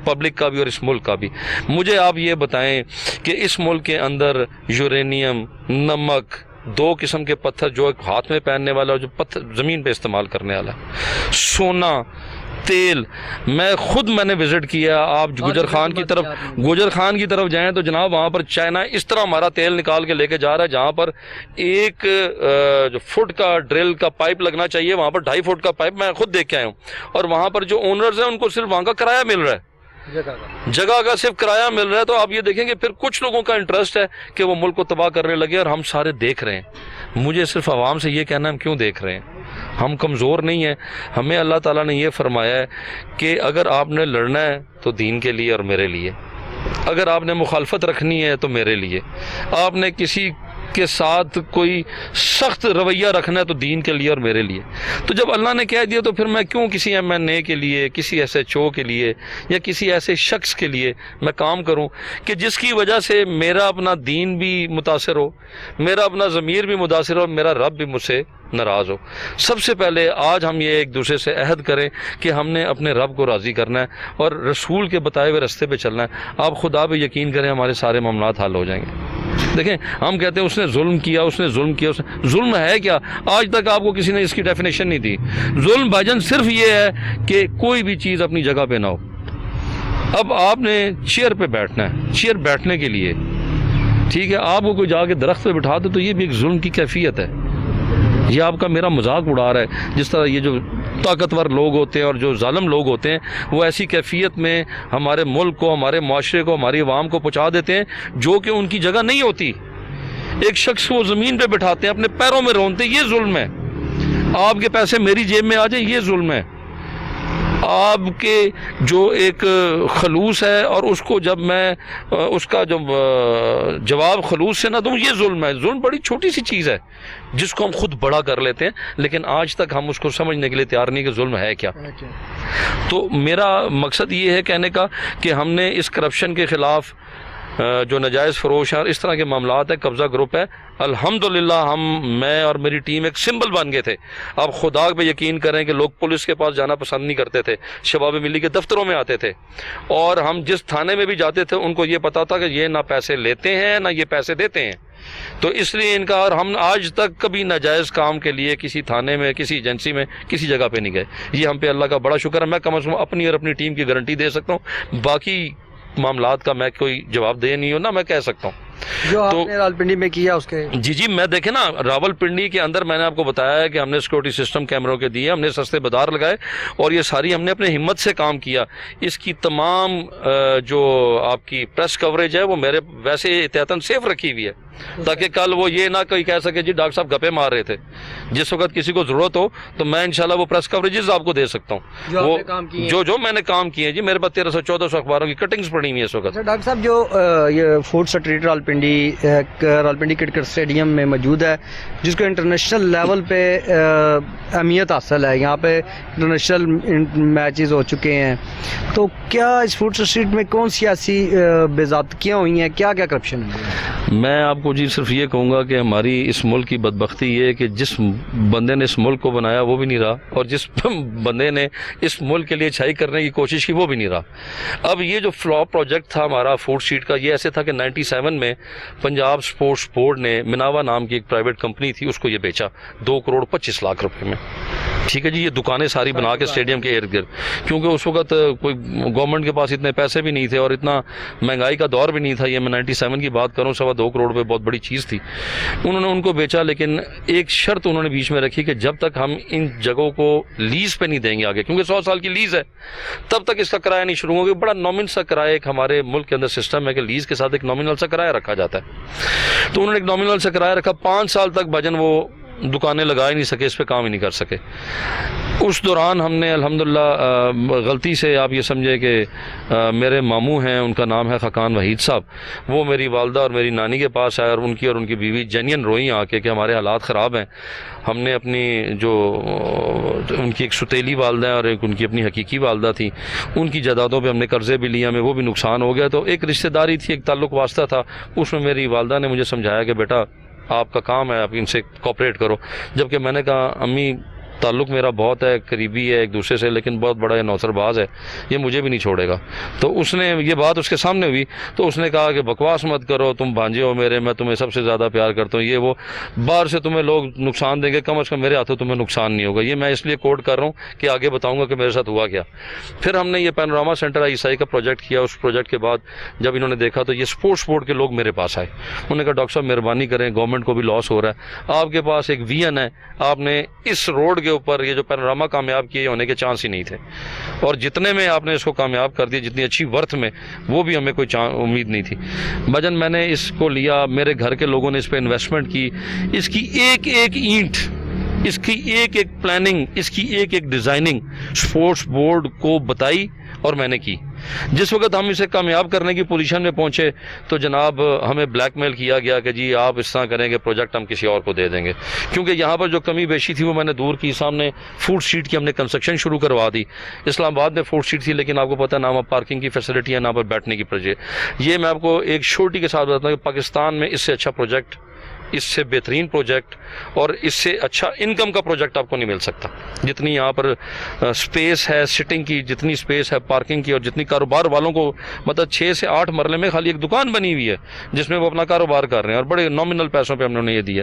پبلک کا بھی اور اس ملک کا بھی۔ مجھے آپ یہ بتائیں کہ اس ملک کے اندر یورینیم، نمک، 2 قسم کے پتھر، جو ایک ہاتھ میں پہننے والا اور جو پتھر زمین پہ استعمال کرنے والا، سونا، تیل، میں نے وزٹ کیا، آپ گجر خان کی طرف جائیں تو جناب وہاں پر چائنا اس طرح ہمارا تیل نکال کے لے کے جا رہا ہے، جہاں پر 1 فٹ کا ڈرل کا پائپ لگنا چاہیے وہاں پر 2.5 فٹ کا پائپ، میں خود دیکھ کے آیا ہوں، اور وہاں پر جو اونرز ہیں ان کو صرف وہاں کا کرایہ مل رہا ہے، جگہ کا صرف کرایہ مل رہا ہے۔ تو آپ یہ دیکھیں کہ پھر کچھ لوگوں کا انٹرسٹ ہے کہ وہ ملک کو تباہ کرنے لگے، اور ہم سارے دیکھ رہے ہیں۔ مجھے صرف عوام سے یہ کہنا ہے، ہم کیوں دیکھ رہے ہیں؟ ہم کمزور نہیں ہیں، ہمیں اللہ تعالیٰ نے یہ فرمایا ہے کہ اگر آپ نے لڑنا ہے تو دین کے لیے اور میرے لیے، اگر آپ نے مخالفت رکھنی ہے تو میرے لیے، آپ نے کسی کے ساتھ کوئی سخت رویہ رکھنا ہے تو دین کے لیے اور میرے لیے۔ تو جب اللہ نے کہہ دیا تو پھر میں کیوں کسی MNA کے لیے، کسی SHO کے لیے یا کسی ایسے شخص کے لیے میں کام کروں کہ جس کی وجہ سے میرا اپنا دین بھی متاثر ہو، میرا اپنا ضمیر بھی متاثر ہو، میرا رب بھی مجھ سے ناراض ہو۔ سب سے پہلے آج ہم یہ ایک دوسرے سے عہد کریں کہ ہم نے اپنے رب کو راضی کرنا ہے اور رسول کے بتائے ہوئے راستے پہ چلنا ہے۔ آپ خدا پہ یقین کریں، ہمارے سارے معاملات حل ہو جائیں گے۔ دیکھیں، ہم کہتے ہیں اس نے ظلم کیا، ظلم ہے کیا؟ آج تک آپ کو کسی نے اس کی ڈیفینیشن نہیں دی۔ ظلم بھاجن صرف یہ ہے کہ کوئی بھی چیز اپنی جگہ پہ نہ ہو۔ اب آپ نے چیئر پہ بیٹھنا ہے، چیئر بیٹھنے کے لیے، ٹھیک ہے، آپ کو کوئی جا کے درخت پہ بٹھا دے تو یہ بھی ایک ظلم کی کیفیت ہے۔ یہ آپ کا میرا مذاق اڑا رہا ہے، جس طرح یہ جو طاقتور لوگ ہوتے ہیں اور جو ظالم لوگ ہوتے ہیں وہ ایسی کیفیت میں ہمارے ملک کو، ہمارے معاشرے کو، ہماری عوام کو پہنچا دیتے ہیں جو کہ ان کی جگہ نہیں ہوتی۔ ایک شخص کو زمین پہ بٹھاتے ہیں، اپنے پیروں میں رونتے ہیں، یہ ظلم ہے۔ آپ کے پیسے میری جیب میں آ جائیں، یہ ظلم ہے۔ آپ کے جو ایک خلوص ہے اور اس کو جب میں اس کا جب جواب خلوص سے نہ دوں، یہ ظلم ہے۔ ظلم بڑی چھوٹی سی چیز ہے جس کو ہم خود بڑا کر لیتے ہیں، لیکن آج تک ہم اس کو سمجھنے کے لیے تیار نہیں کہ ظلم ہے کیا۔ تو میرا مقصد یہ ہے کہنے کا کہ ہم نے اس کرپشن کے خلاف، جو ناجائز فروش ہے اور اس طرح کے معاملات ہے، قبضہ گروپ ہے، الحمدللہ میں اور میری ٹیم ایک سمبل بن گئے تھے۔ آپ خدا پہ یقین کریں کہ لوگ پولیس کے پاس جانا پسند نہیں کرتے تھے، شباب ملی کے دفتروں میں آتے تھے، اور ہم جس تھانے میں بھی جاتے تھے ان کو یہ پتا تھا کہ یہ نہ پیسے لیتے ہیں نہ یہ پیسے دیتے ہیں، تو اس لیے ان کا، اور ہم آج تک کبھی ناجائز کام کے لیے کسی تھانے میں، کسی ایجنسی میں، کسی جگہ پہ نہیں گئے۔ یہ ہم پہ اللہ کا بڑا شکر ہے۔ میں کم از کم اپنی اور اپنی ٹیم کی گارنٹی دے سکتا ہوں، باقی معاملات کا میں کوئی جواب دے نہیں ہوں، نہ میں کہہ سکتا ہوں۔ جو آپ نے راولپنڈی میں کیا اس کے، جی میں دیکھیں نا، راولپنڈی کے اندر میں نے آپ کو بتایا ہے کہ ہم نے سیکورٹی سسٹم کیمروں کے دیے، ہم نے سستے بازار لگائے، اور یہ ساری ہم نے اپنے ہمت سے کام کیا۔ اس کی تمام جو آپ کی پریس کوریج ہے وہ میرے ویسے احتیاطاً سیف رکھی ہوئی ہے، تاکہ کل وہ یہ نہ کوئی کہہ سکے جی ڈاکٹر صاحب گپے مار رہے تھے۔ جس وقت کسی کو ضرورت ہو تو میں انشاءاللہ وہ پریس کوریجز آپ کو دے سکتا ہوں، وہ جو میں نے کام کیے ہیں۔ جی میرے پاس 1300-1400 اخباروں کی کٹنگز پڑی ہوئی ہیں اس وقت۔ ڈاکٹر صاحب، جو یہ food street Rawalpindi cricket stadium میں موجود ہے، جس کو انٹرنیشنل لیول پہ اہمیت حاصل ہے، یہاں پہ انٹرنیشنل میچز ہو چکے ہیں، تو کیا اس فوڈ اسٹریٹ میں کون سی ایسی بے ضابطگیاں ہوئی ہیں، کیا کیا کرپشن ہوئی ہے؟ میں آپ کو جی صرف یہ کہوں گا کہ ہماری اس ملک کی بدبختی یہ ہے کہ جس بندے نے اس ملک کو بنایا وہ بھی نہیں رہا، اور جس بندے نے اس ملک کے لیے اچھائی کرنے کی کوشش کی وہ بھی نہیں رہا۔ اب یہ جو فلاپ پروجیکٹ تھا ہمارا فوڈ اسٹریٹ کا، یہ ایسے تھا کہ 97 میں پنجاب سپورٹس بورڈ نے مناوا نام کی ایک پرائیویٹ کمپنی تھی، اس کو یہ بیچا 2 کروڑ 25 لاکھ روپے میں۔ ٹھیک ہے جی, یہ دکانیں ساری بنا کے اسٹیڈیم کے ارد گرد, کیونکہ اس وقت کوئی گورنمنٹ کے پاس اتنے پیسے بھی نہیں تھے اور اتنا مہنگائی کا دور بھی نہیں تھا. یہ میں 97 کی بات کروں, 2.25 کروڑ روپے بہت بڑی چیز تھی. انہوں نے ان کو بیچا, لیکن ایک شرط انہوں نے بیچ میں رکھی کہ جب تک ہم ان جگہوں کو لیز پہ نہیں دیں گے آگے, کیونکہ 100 سال کی لیز ہے, تب تک اس کا کرایہ نہیں شروع ہوگا. بڑا نامنل سا کرایہ ایک ہمارے ملک کے اندر سسٹم ہے کہ لیز کے ساتھ ایک نامنل سا کرایہ رکھا جاتا ہے. تو انہوں نے ایک نامنل سا کرایہ رکھا. 5 سال تک بھجن وہ دکانیں لگا ہی نہیں سکے, اس پہ کام ہی نہیں کر سکے. اس دوران ہم نے الحمدللہ غلطی سے آپ یہ سمجھے کہ میرے ماموں ہیں, ان کا نام ہے خاقان وحید صاحب, وہ میری والدہ اور میری نانی کے پاس آئے اور ان کی بیوی جینین روئیں آ کے کہ ہمارے حالات خراب ہیں. ہم نے اپنی جو ان کی ایک ستیلی والدہ ہیں اور ایک ان کی اپنی حقیقی والدہ تھی, ان کی جائیدادوں پہ ہم نے قرضے بھی لیے, ہمیں وہ بھی نقصان ہو گیا. تو ایک رشتہ داری تھی, ایک تعلق واسطہ تھا, اس میں میری والدہ نے مجھے سمجھایا کہ بیٹا آپ کا کام ہے, آپ ان سے کوپریٹ کرو. جبکہ میں نے کہا امی تعلق میرا بہت ہے, قریبی ہے ایک دوسرے سے, لیکن بہت بڑا یہ نوسر باز ہے, یہ مجھے بھی نہیں چھوڑے گا. تو اس نے یہ بات اس کے سامنے ہوئی تو اس نے کہا کہ بکواس مت کرو, تم بھانجے ہو میرے, میں تمہیں سب سے زیادہ پیار کرتا ہوں, یہ وہ باہر سے تمہیں لوگ نقصان دیں گے, کم از کم میرے ہاتھوں تمہیں نقصان نہیں ہوگا. یہ میں اس لیے کوٹ کر رہا ہوں کہ آگے بتاؤں گا کہ میرے ساتھ ہوا کیا. پھر ہم نے یہ پینوراما سینٹر عیسائی کا پروجیکٹ کیا. اس پروجیکٹ کے بعد جب انہوں نے دیکھا تو یہ اسپورٹس بورڈ کے لوگ میرے پاس آئے. انہوں نے کہا ڈاکٹر صاحب مہربانی کریں, گورنمنٹ کو بھی لاس ہو رہا ہے, آپ کے پاس ایک ویژن ہے, آپ نے اس روڈ کے اوپر یہ جو پینوراما کامیاب کیے ہونے کے چانس ہی نہیں تھے, اور جتنے میں آپ نے اس کو کامیاب کر دیا, جتنی اچھی ورتھ میں, وہ بھی ہمیں کوئی امید نہیں تھی. بھجن میں نے اس کو لیا, میرے گھر کے لوگوں نے اس پہ انویسٹمنٹ کی, اس کی ایک ایک اینٹ, اس کی ایک ایک پلاننگ, اس کی ایک ایک ڈیزائننگ اسپورٹس بورڈ کو بتائی اور میں نے کی. جس وقت ہم اسے کامیاب کرنے کی پوزیشن میں پہنچے تو جناب ہمیں بلیک میل کیا گیا کہ جی آپ اس طرح کریں گے, پروجیکٹ ہم کسی اور کو دے دیں گے. کیونکہ یہاں پر جو کمی بیشی تھی وہ میں نے دور کی. سامنے فوڈ اسٹریٹ کی ہم نے کنسٹرکشن شروع کروا دی. اسلام آباد میں فوڈ اسٹریٹ تھی, لیکن آپ کو پتہ ہے نہ وہاں پارکنگ کی فیسلٹی ہے, نہ پر بیٹھنے کی پروجیکٹ. یہ میں آپ کو ایک چھوٹی کے ساتھ بتاتا ہوں کہ پاکستان میں اس سے اچھا پروجیکٹ, اس سے بہترین پروجیکٹ اور اس سے اچھا انکم کا پروجیکٹ آپ کو نہیں مل سکتا. جتنی یہاں پر سپیس ہے سٹنگ کی, جتنی سپیس ہے پارکنگ کی, اور جتنی کاروبار والوں کو مطلب 6 سے 8 مرلے میں خالی ایک دکان بنی ہوئی ہے جس میں وہ اپنا کاروبار کر رہے ہیں, اور بڑے نامنل پیسوں پہ ہم نے انہیں یہ دیا.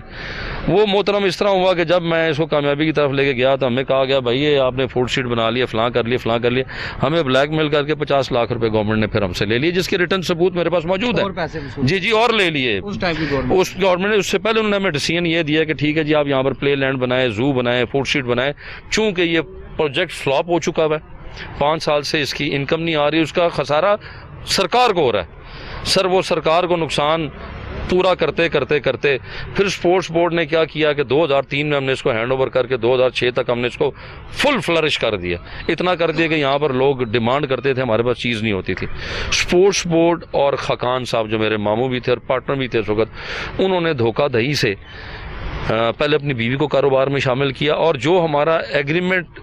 وہ محترم اس طرح ہوا کہ جب میں اس کو کامیابی کی طرف لے کے گیا تو ہمیں کہا گیا بھائی یہ آپ نے فوڈ اسٹریٹ بنا لیا, فلاں کر لیا, فلاں کر لیا. ہمیں بلیک میل کر کے 50 لاکھ روپے گورنمنٹ نے پھر ہم سے لے لیے, جس کے ریٹرن ثبوت میرے پاس موجود ہے. جی جی, اور لے لیے اس گورنمنٹ نے. اس سے پہلے انہوں نے ہمیں ڈیسیژن یہ دیا کہ ٹھیک ہے جی آپ یہاں پر پلے لینڈ بنائیں, زو بنائیں, فوڈ اسٹریٹ بنائیں. چونکہ یہ پروجیکٹ فلاپ ہو چکا ہے, 5 سال سے اس کی انکم نہیں آ رہی, اس کا خسارہ سرکار کو ہو رہا ہے. سر وہ سرکار کو نقصان پورا کرتے کرتے کرتے پھر اسپورٹس بورڈ نے کیا کیا کہ 2003 میں ہم نے اس کو ہینڈ اوور کر کے 2006 تک ہم نے اس کو فل فلرش کر دیا. اتنا کر دیا کہ یہاں پر لوگ ڈیمانڈ کرتے تھے, ہمارے پاس چیز نہیں ہوتی تھی. اسپورٹس بورڈ اور خاقان صاحب جو میرے ماموں بھی تھے اور پارٹنر بھی تھے اس وقت, انہوں نے دھوکہ دہی سے پہلے اپنی بیوی کو کاروبار میں شامل کیا, اور جو ہمارا ایگریمنٹ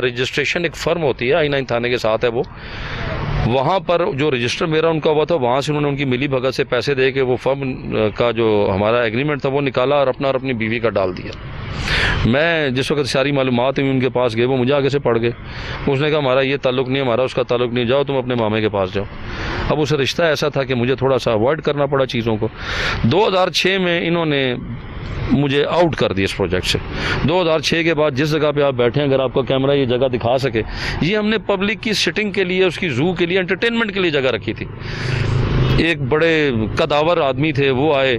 رجسٹریشن ایک فرم ہوتی ہے I-9 تھانے کے ساتھ ہے, وہ وہاں پر جو رجسٹر میرا ان کا ہوا تھا, وہاں سے انہوں نے ان کی ملی بھگت سے پیسے دے کے وہ فرم کا جو ہمارا ایگریمنٹ تھا وہ نکالا اور اپنی بیوی کا ڈال دیا. میں جس وقت ساری معلومات ہوئی ان کے پاس گئے, وہ مجھے آگے سے پڑھ گئے. اس نے کہا ہمارا یہ تعلق نہیں, ہمارا اس کا تعلق نہیں, جاؤ تم اپنے مامے کے پاس جاؤ. اب اس رشتہ ایسا تھا کہ مجھے تھوڑا سا اوائڈ کرنا پڑا چیزوں کو. 2006 میں انہوں نے مجھے آؤٹ کر دیا اس پروجیکٹ سے. 2006 کے بعد جس جگہ پہ آپ بیٹھے ہیں, اگر آپ کا کیمرہ یہ جگہ دکھا سکے, یہ ہم نے پبلک کی سٹنگ کے لیے, اس کی زو کے لیے, انٹرٹینمنٹ کے لیے جگہ رکھی تھی. ایک بڑے قداور آدمی تھے, وہ آئے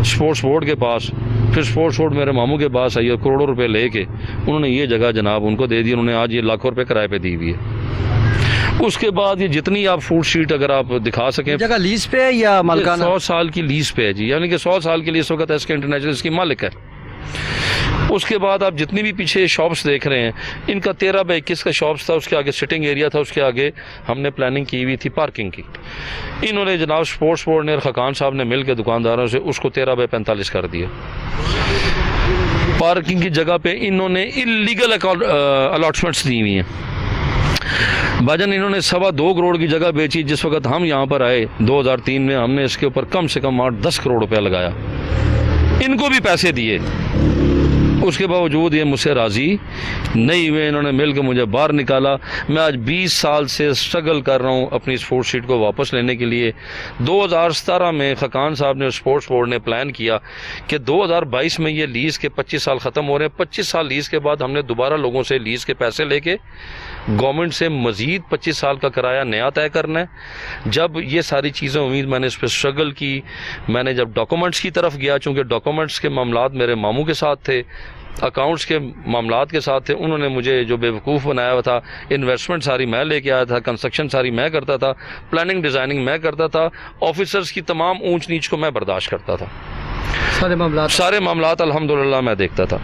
اسپورٹس بورڈ کے پاس, پھر اسپورٹس بورڈ میرے ماموں کے پاس آئی اور کروڑوں روپے لے کے انہوں نے یہ جگہ جناب ان کو دے دی. انہوں نے آج یہ لاکھوں روپے کرائے پہ دی ہوئی ہے. اس کے بعد یہ جتنی آپ فوڈ اسٹریٹ اگر آپ دکھا سکیں, جگہ لیز پہ ہے یا مالکانہ؟ 100 سال کی لیز پہ ہے جی, یعنی کہ 100 سال کے لیے اس وقت ایس کے انٹرنیشنل اس کی مالک ہے. اس کے بعد آپ جتنی بھی پیچھے شاپس دیکھ رہے ہیں, ان کا 13/21 کا شاپس تھا, اس کے آگے سٹنگ ایریا تھا, اس کے آگے ہم نے پلاننگ کی ہوئی تھی پارکنگ کی. انہوں نے جناب اسپورٹس بورڈ نے اور خاقان صاحب نے مل کے دکانداروں سے اس کو 13/45 کر دیا. پارکنگ کی جگہ پہ انہوں نے انلیگل الاٹمنٹس دی ہوئی ہیں. بھاجن انہوں نے 2.25 کروڑ کی جگہ بیچی. جس وقت ہم یہاں پر آئے 2003 میں, ہم نے اس کے اوپر کم سے کم 8-10 کروڑ روپیہ لگایا, ان کو بھی پیسے دیے. اس کے باوجود یہ مجھ سے راضی نہیں ہوئے، انہوں نے مل کے مجھے باہر نکالا۔ میں آج 20 سال سے سٹرگل کر رہا ہوں اپنی اسپورٹس سیٹ کو واپس لینے کے لیے۔ 2017 میں خقان صاحب نے اسپورٹس بورڈ نے پلان کیا کہ 2022 میں یہ لیز کے 25 سال ختم ہو رہے ہیں، 25 سال لیز کے بعد ہم نے دوبارہ لوگوں سے لیز کے پیسے لے کے گورنمنٹ سے مزید 25 سال کا کرایہ نیا طے کرنا ہے۔ جب یہ ساری چیزیں امید میں نے اس پہ سٹرگل کی، میں نے جب ڈاکومنٹس کی طرف گیا، چونکہ ڈاکومنٹس کے معاملات میرے ماموں کے ساتھ تھے، اکاؤنٹس کے معاملات کے ساتھ تھے، انہوں نے مجھے جو بیوقوف بنایا ہوا تھا، انویسٹمنٹ ساری میں لے کے آیا تھا، کنسٹرکشن ساری میں کرتا تھا، پلاننگ ڈیزائننگ میں کرتا تھا، آفیسرز کی تمام اونچ نیچ کو میں برداشت کرتا تھا، سارے معاملات الحمدللہ میں دیکھتا تھا۔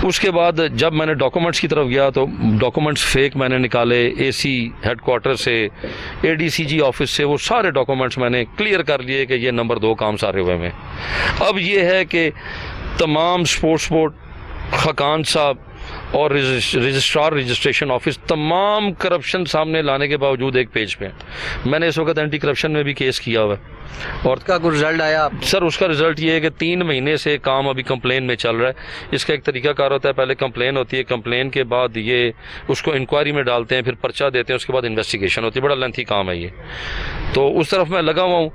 اس کے بعد جب میں نے ڈاکومنٹس کی طرف گیا تو ڈاکومنٹس فیک میں نے نکالے، اے سی ہیڈ کوارٹر سے، اے ڈی سی جی آفس سے، وہ سارے ڈاکومنٹس میں نے کلیئر کر لیے کہ یہ نمبر 2 کام سارے ہوئے میں۔ اب یہ ہے کہ تمام اسپورٹس بورڈ، خقان صاحب اور رجسٹرار رجسٹریشن آفس تمام کرپشن سامنے لانے کے باوجود ایک پیج پہ ہیں۔ میں نے اس وقت اینٹی کرپشن میں بھی کیس کیا ہوا ہے، اور اس کا کوئی رزلٹ آیا؟ سر اس کا رزلٹ یہ ہے کہ 3 مہینے سے کام ابھی کمپلین میں چل رہا ہے۔ اس کا ایک طریقہ کار ہوتا ہے، پہلے کمپلین ہوتی ہے، کمپلین کے بعد یہ اس کو انکوائری میں ڈالتے ہیں، پھر پرچہ دیتے ہیں، اس کے بعد انویسٹیگیشن ہوتی ہے، بڑا لینتھی کام ہے یہ۔ تو اس طرف میں لگا ہوا ہوں۔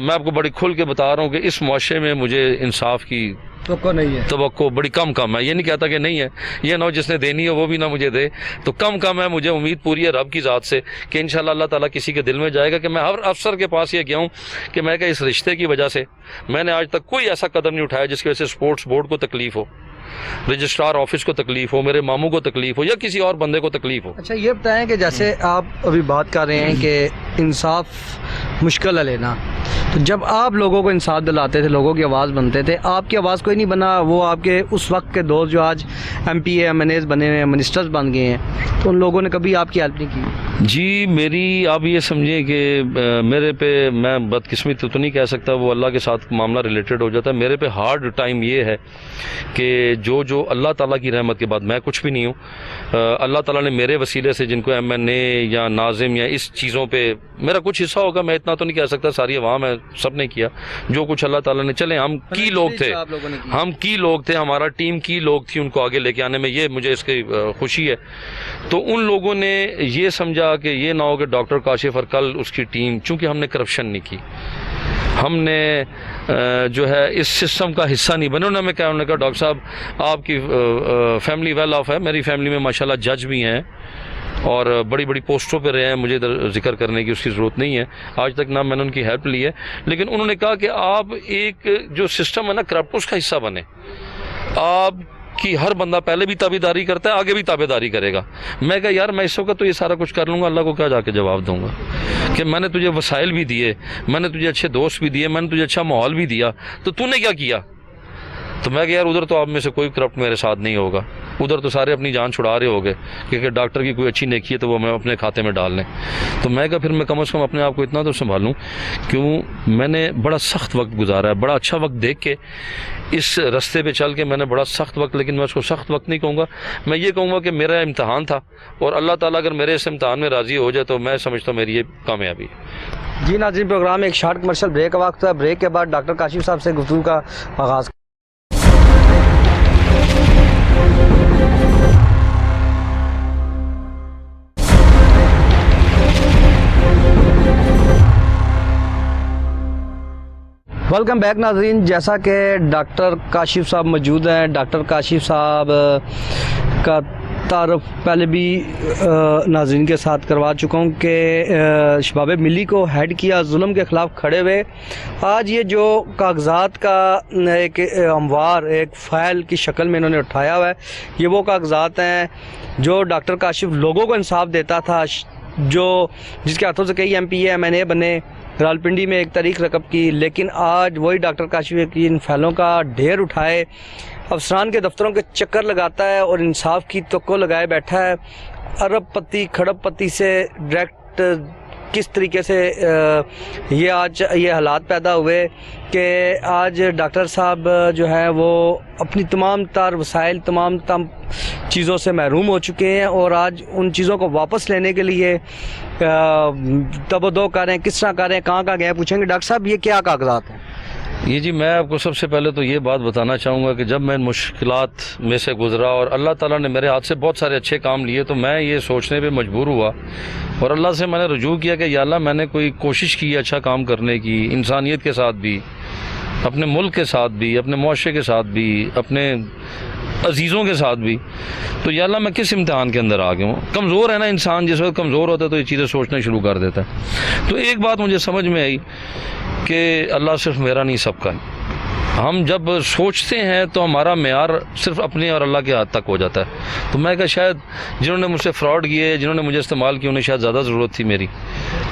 میں آپ کو بڑی کھل کے بتا رہا ہوں کہ اس معاشرے میں مجھے انصاف کی توقع بڑی کم ہے۔ یہ نہیں کہتا کہ نہیں ہے، یہ نہ جس نے دینی ہے وہ بھی نہ مجھے دے، تو کم ہے۔ مجھے امید پوری ہے رب کی ذات سے کہ انشاءاللہ اللہ تعالیٰ کسی کے دل میں جائے گا کہ میں ہر افسر کے پاس یہ گیا ہوں کہ میں کہ اس رشتے کی وجہ سے میں نے آج تک کوئی ایسا قدم نہیں اٹھایا جس کی وجہ سے اسپورٹس بورڈ کو تکلیف ہو، رجسٹرار آفس کو تکلیف ہو، میرے ماموں کو تکلیف ہو، یا کسی اور بندے کو تکلیف ہو۔ اچھا یہ بتائیں کہ جیسے آپ ابھی بات کر رہے ہیں کہ انصاف مشکل ہے لینا، تو جب آپ لوگوں کو انصاف دلاتے تھے، لوگوں کی آواز بنتے تھے، آپ کی آواز کوئی نہیں بنا؟ وہ آپ کے اس وقت کے دوست جو آج M P A M N As بنے ہوئے ہیں، منسٹرز بن گئے ہیں، تو ان لوگوں نے کبھی آپ کی ہیلپ نہیں کی؟ جی میری آپ یہ سمجھیں کہ میرے پہ، میں بدقسمتی تو نہیں کہہ سکتا، وہ اللہ کے ساتھ معاملہ ریلیٹڈ ہو جاتا ہے۔ میرے پہ ہارڈ ٹائم یہ ہے کہ جو اللہ تعالیٰ کی رحمت کے بعد، میں کچھ بھی نہیں ہوں، اللہ تعالیٰ نے میرے وسیلے سے جن کو ایم این اے یا ناظم یا اس چیزوں پہ میرا کچھ حصہ ہوگا، میں اتنا تو نہیں کہہ سکتا، ساری عوام ہے، سب نے کیا جو کچھ اللہ تعالیٰ نے۔ چلیں ہم کی لوگ تھے، ہمارا ٹیم کی لوگ تھی، ان کو آگے لے کے آنے میں یہ مجھے اس کی خوشی ہے۔ تو ان لوگوں نے یہ سمجھا کہ یہ نہ ہو کہ ڈاکٹر کاشف اور کل اس کی ٹیم، چونکہ ہم نے کرپشن نہیں کی، ہم نے جو ہے اس سسٹم کا حصہ نہیں بنے۔ انہوں نے کہا ڈاکٹر صاحب آپ کی فیملی ویل آف ہے، میری فیملی میں ماشاءاللہ جج بھی ہیں اور بڑی بڑی پوسٹوں پہ رہے ہیں، مجھے ادھر ذکر کرنے کی اس کی ضرورت نہیں ہے، آج تک نہ میں نے ان کی ہیلپ لی ہے، لیکن انہوں نے کہا کہ آپ ایک جو سسٹم ہے نا کرپٹ، اس کا حصہ بنے، آپ کی ہر بندہ پہلے بھی تابعداری کرتا ہے، آگے بھی تابعداری کرے گا۔ میں کہا یار میں اس وقت تو یہ سارا کچھ کر لوں گا، اللہ کو کیا جا کے جواب دوں گا کہ میں نے تجھے وسائل بھی دیے، میں نے تجھے اچھے دوست بھی دیے، میں نے تجھے اچھا ماحول بھی دیا، تو نے کیا کیا؟ تو میں کہ یار ادھر تو آپ میں سے کوئی کرپٹ میرے ساتھ نہیں ہوگا، ادھر تو سارے اپنی جان چھڑا رہے ہوگے کیونکہ ڈاکٹر کی کوئی اچھی نیکی ہے تو وہ میں اپنے کھاتے میں ڈال لیں۔ تو میں کہا پھر میں کم از کم اپنے آپ کو اتنا تو سنبھالوں، کیوں میں نے بڑا سخت وقت گزارا ہے، بڑا اچھا وقت دیکھ کے اس رستے پہ چل کے میں نے بڑا سخت وقت، لیکن میں اس کو سخت وقت نہیں کہوں گا، میں یہ کہوں گا کہ میرا امتحان تھا، اور اللہ تعالیٰ اگر میرے اس امتحان میں راضی ہو جائے تو میں سمجھتا ہوں میری یہ کامیابی ہے۔ جی ناظرین، پروگرام میں ایک شارٹ کمرشل بریک کا وقت ہے، بریک کے بعد ڈاکٹر کاشف صاحب سے گفتگو کا آغاز۔ ویلکم بیک ناظرین، جیسا کہ ڈاکٹر کاشف صاحب موجود ہیں، ڈاکٹر کاشف صاحب کا تعارف پہلے بھی ناظرین کے ساتھ کروا چکا ہوں کہ شباب ملی کو ہیڈ کیا، ظلم کے خلاف کھڑے ہوئے۔ آج یہ جو کاغذات کا ایک اموار، ایک فائل کی شکل میں انہوں نے اٹھایا ہوا ہے، یہ وہ کاغذات ہیں جو ڈاکٹر کاشف لوگوں کو انصاف دیتا تھا، جو جس کے ہاتھوں سے کئی M P A M N A بنے، راولپنڈی میں ایک تاریخ رقم کی، لیکن آج وہی ڈاکٹر کاشف کی ان فائلوں کا ڈھیر اٹھائے افسران کے دفتروں کے چکر لگاتا ہے اور انصاف کی توقع لگائے بیٹھا ہے۔ ارب پتی کھڑب پتی سے ڈائریکٹ کس طریقے سے یہ آج یہ حالات پیدا ہوئے کہ آج ڈاکٹر صاحب جو ہے وہ اپنی تمام تر وسائل، تمام چیزوں سے محروم ہو چکے ہیں، اور آج ان چیزوں کو واپس لینے کے لیے تب و دو کر رہے ہیں، کس طرح کر رہے ہیں، کہاں گئے، پوچھیں گے ڈاکٹر صاحب یہ کیا کاغذات ہیں؟ یہ جی میں آپ کو سب سے پہلے تو یہ بات بتانا چاہوں گا کہ جب میں ان مشکلات میں سے گزرا اور اللہ تعالیٰ نے میرے ہاتھ سے بہت سارے اچھے کام لیے تو میں یہ سوچنے پہ مجبور ہوا اور اللہ سے میں نے رجوع کیا کہ یا اللہ میں نے کوئی کوشش کی اچھا کام کرنے کی، انسانیت کے ساتھ بھی، اپنے ملک کے ساتھ بھی، اپنے معاشرے کے ساتھ بھی، اپنے عزیزوں کے ساتھ بھی، تو یا اللہ میں کس امتحان کے اندر آ گیا ہوں۔ کمزور ہے نا انسان، جس وقت کمزور ہوتا ہے تو یہ چیزیں سوچنا شروع کر دیتا ہے۔ تو ایک بات مجھے سمجھ میں آئی کہ اللہ صرف میرا نہیں سب کا ہے۔ ہم جب سوچتے ہیں تو ہمارا معیار صرف اپنے اور اللہ کے ہاتھ تک ہو جاتا ہے۔ تو میں کہا شاید جنہوں نے مجھ سے فراڈ کیے، جنہوں نے مجھے استعمال کیا، انہیں شاید زیادہ ضرورت تھی میری،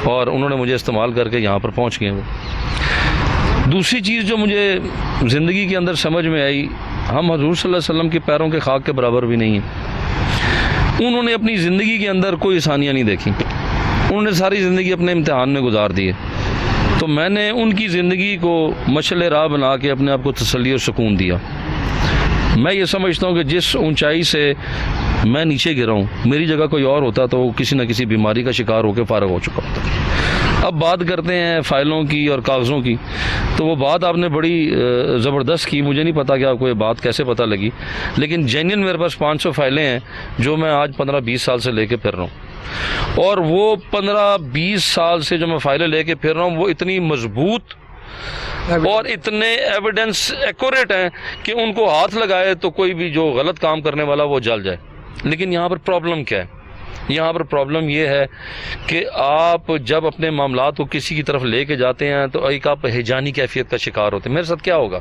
اور انہوں نے مجھے استعمال کر کے یہاں پر پہنچ گئے وہ۔ دوسری چیز جو مجھے زندگی کے اندر سمجھ میں آئی، ہم حضور صلی اللہ علیہ وسلم کے پیروں کے خاک کے برابر بھی نہیں ہیں۔ انہوں نے اپنی زندگی کے اندر کوئی آسانیاں نہیں دیکھی، انہوں نے ساری زندگی اپنے امتحان میں گزار دی ہے۔ تو میں نے ان کی زندگی کو مشعل راہ بنا کے اپنے آپ کو تسلی اور سکون دیا۔ میں یہ سمجھتا ہوں کہ جس اونچائی سے میں نیچے گرا ہوں، میری جگہ کوئی اور ہوتا تو وہ کسی نہ کسی بیماری کا شکار ہو کے فارغ ہو چکا ہوتا۔ اب بات کرتے ہیں فائلوں کی اور کاغذوں کی، تو وہ بات آپ نے بڑی زبردست کی، مجھے نہیں پتا کہ آپ کو یہ بات کیسے پتہ لگی، لیکن جینین میرے پاس 500 فائلیں ہیں جو میں آج 15-20 سال سے لے کے پھر رہا ہوں، اور وہ 15-20 سال سے جو میں فائلیں لے کے پھر رہا ہوں وہ اتنی مضبوط اور اتنے ایویڈنس ایکوریٹ ہیں کہ ان کو ہاتھ لگائے تو کوئی بھی جو غلط کام کرنے والا وہ جل جائے۔ لیکن یہاں پر پرابلم کیا ہے؟ یہاں پر پرابلم یہ ہے کہ آپ جب اپنے معاملات کو کسی کی طرف لے کے جاتے ہیں تو ایک آپ ہیجانی کیفیت کا شکار ہوتے ہیں۔ میرے ساتھ کیا ہوگا؟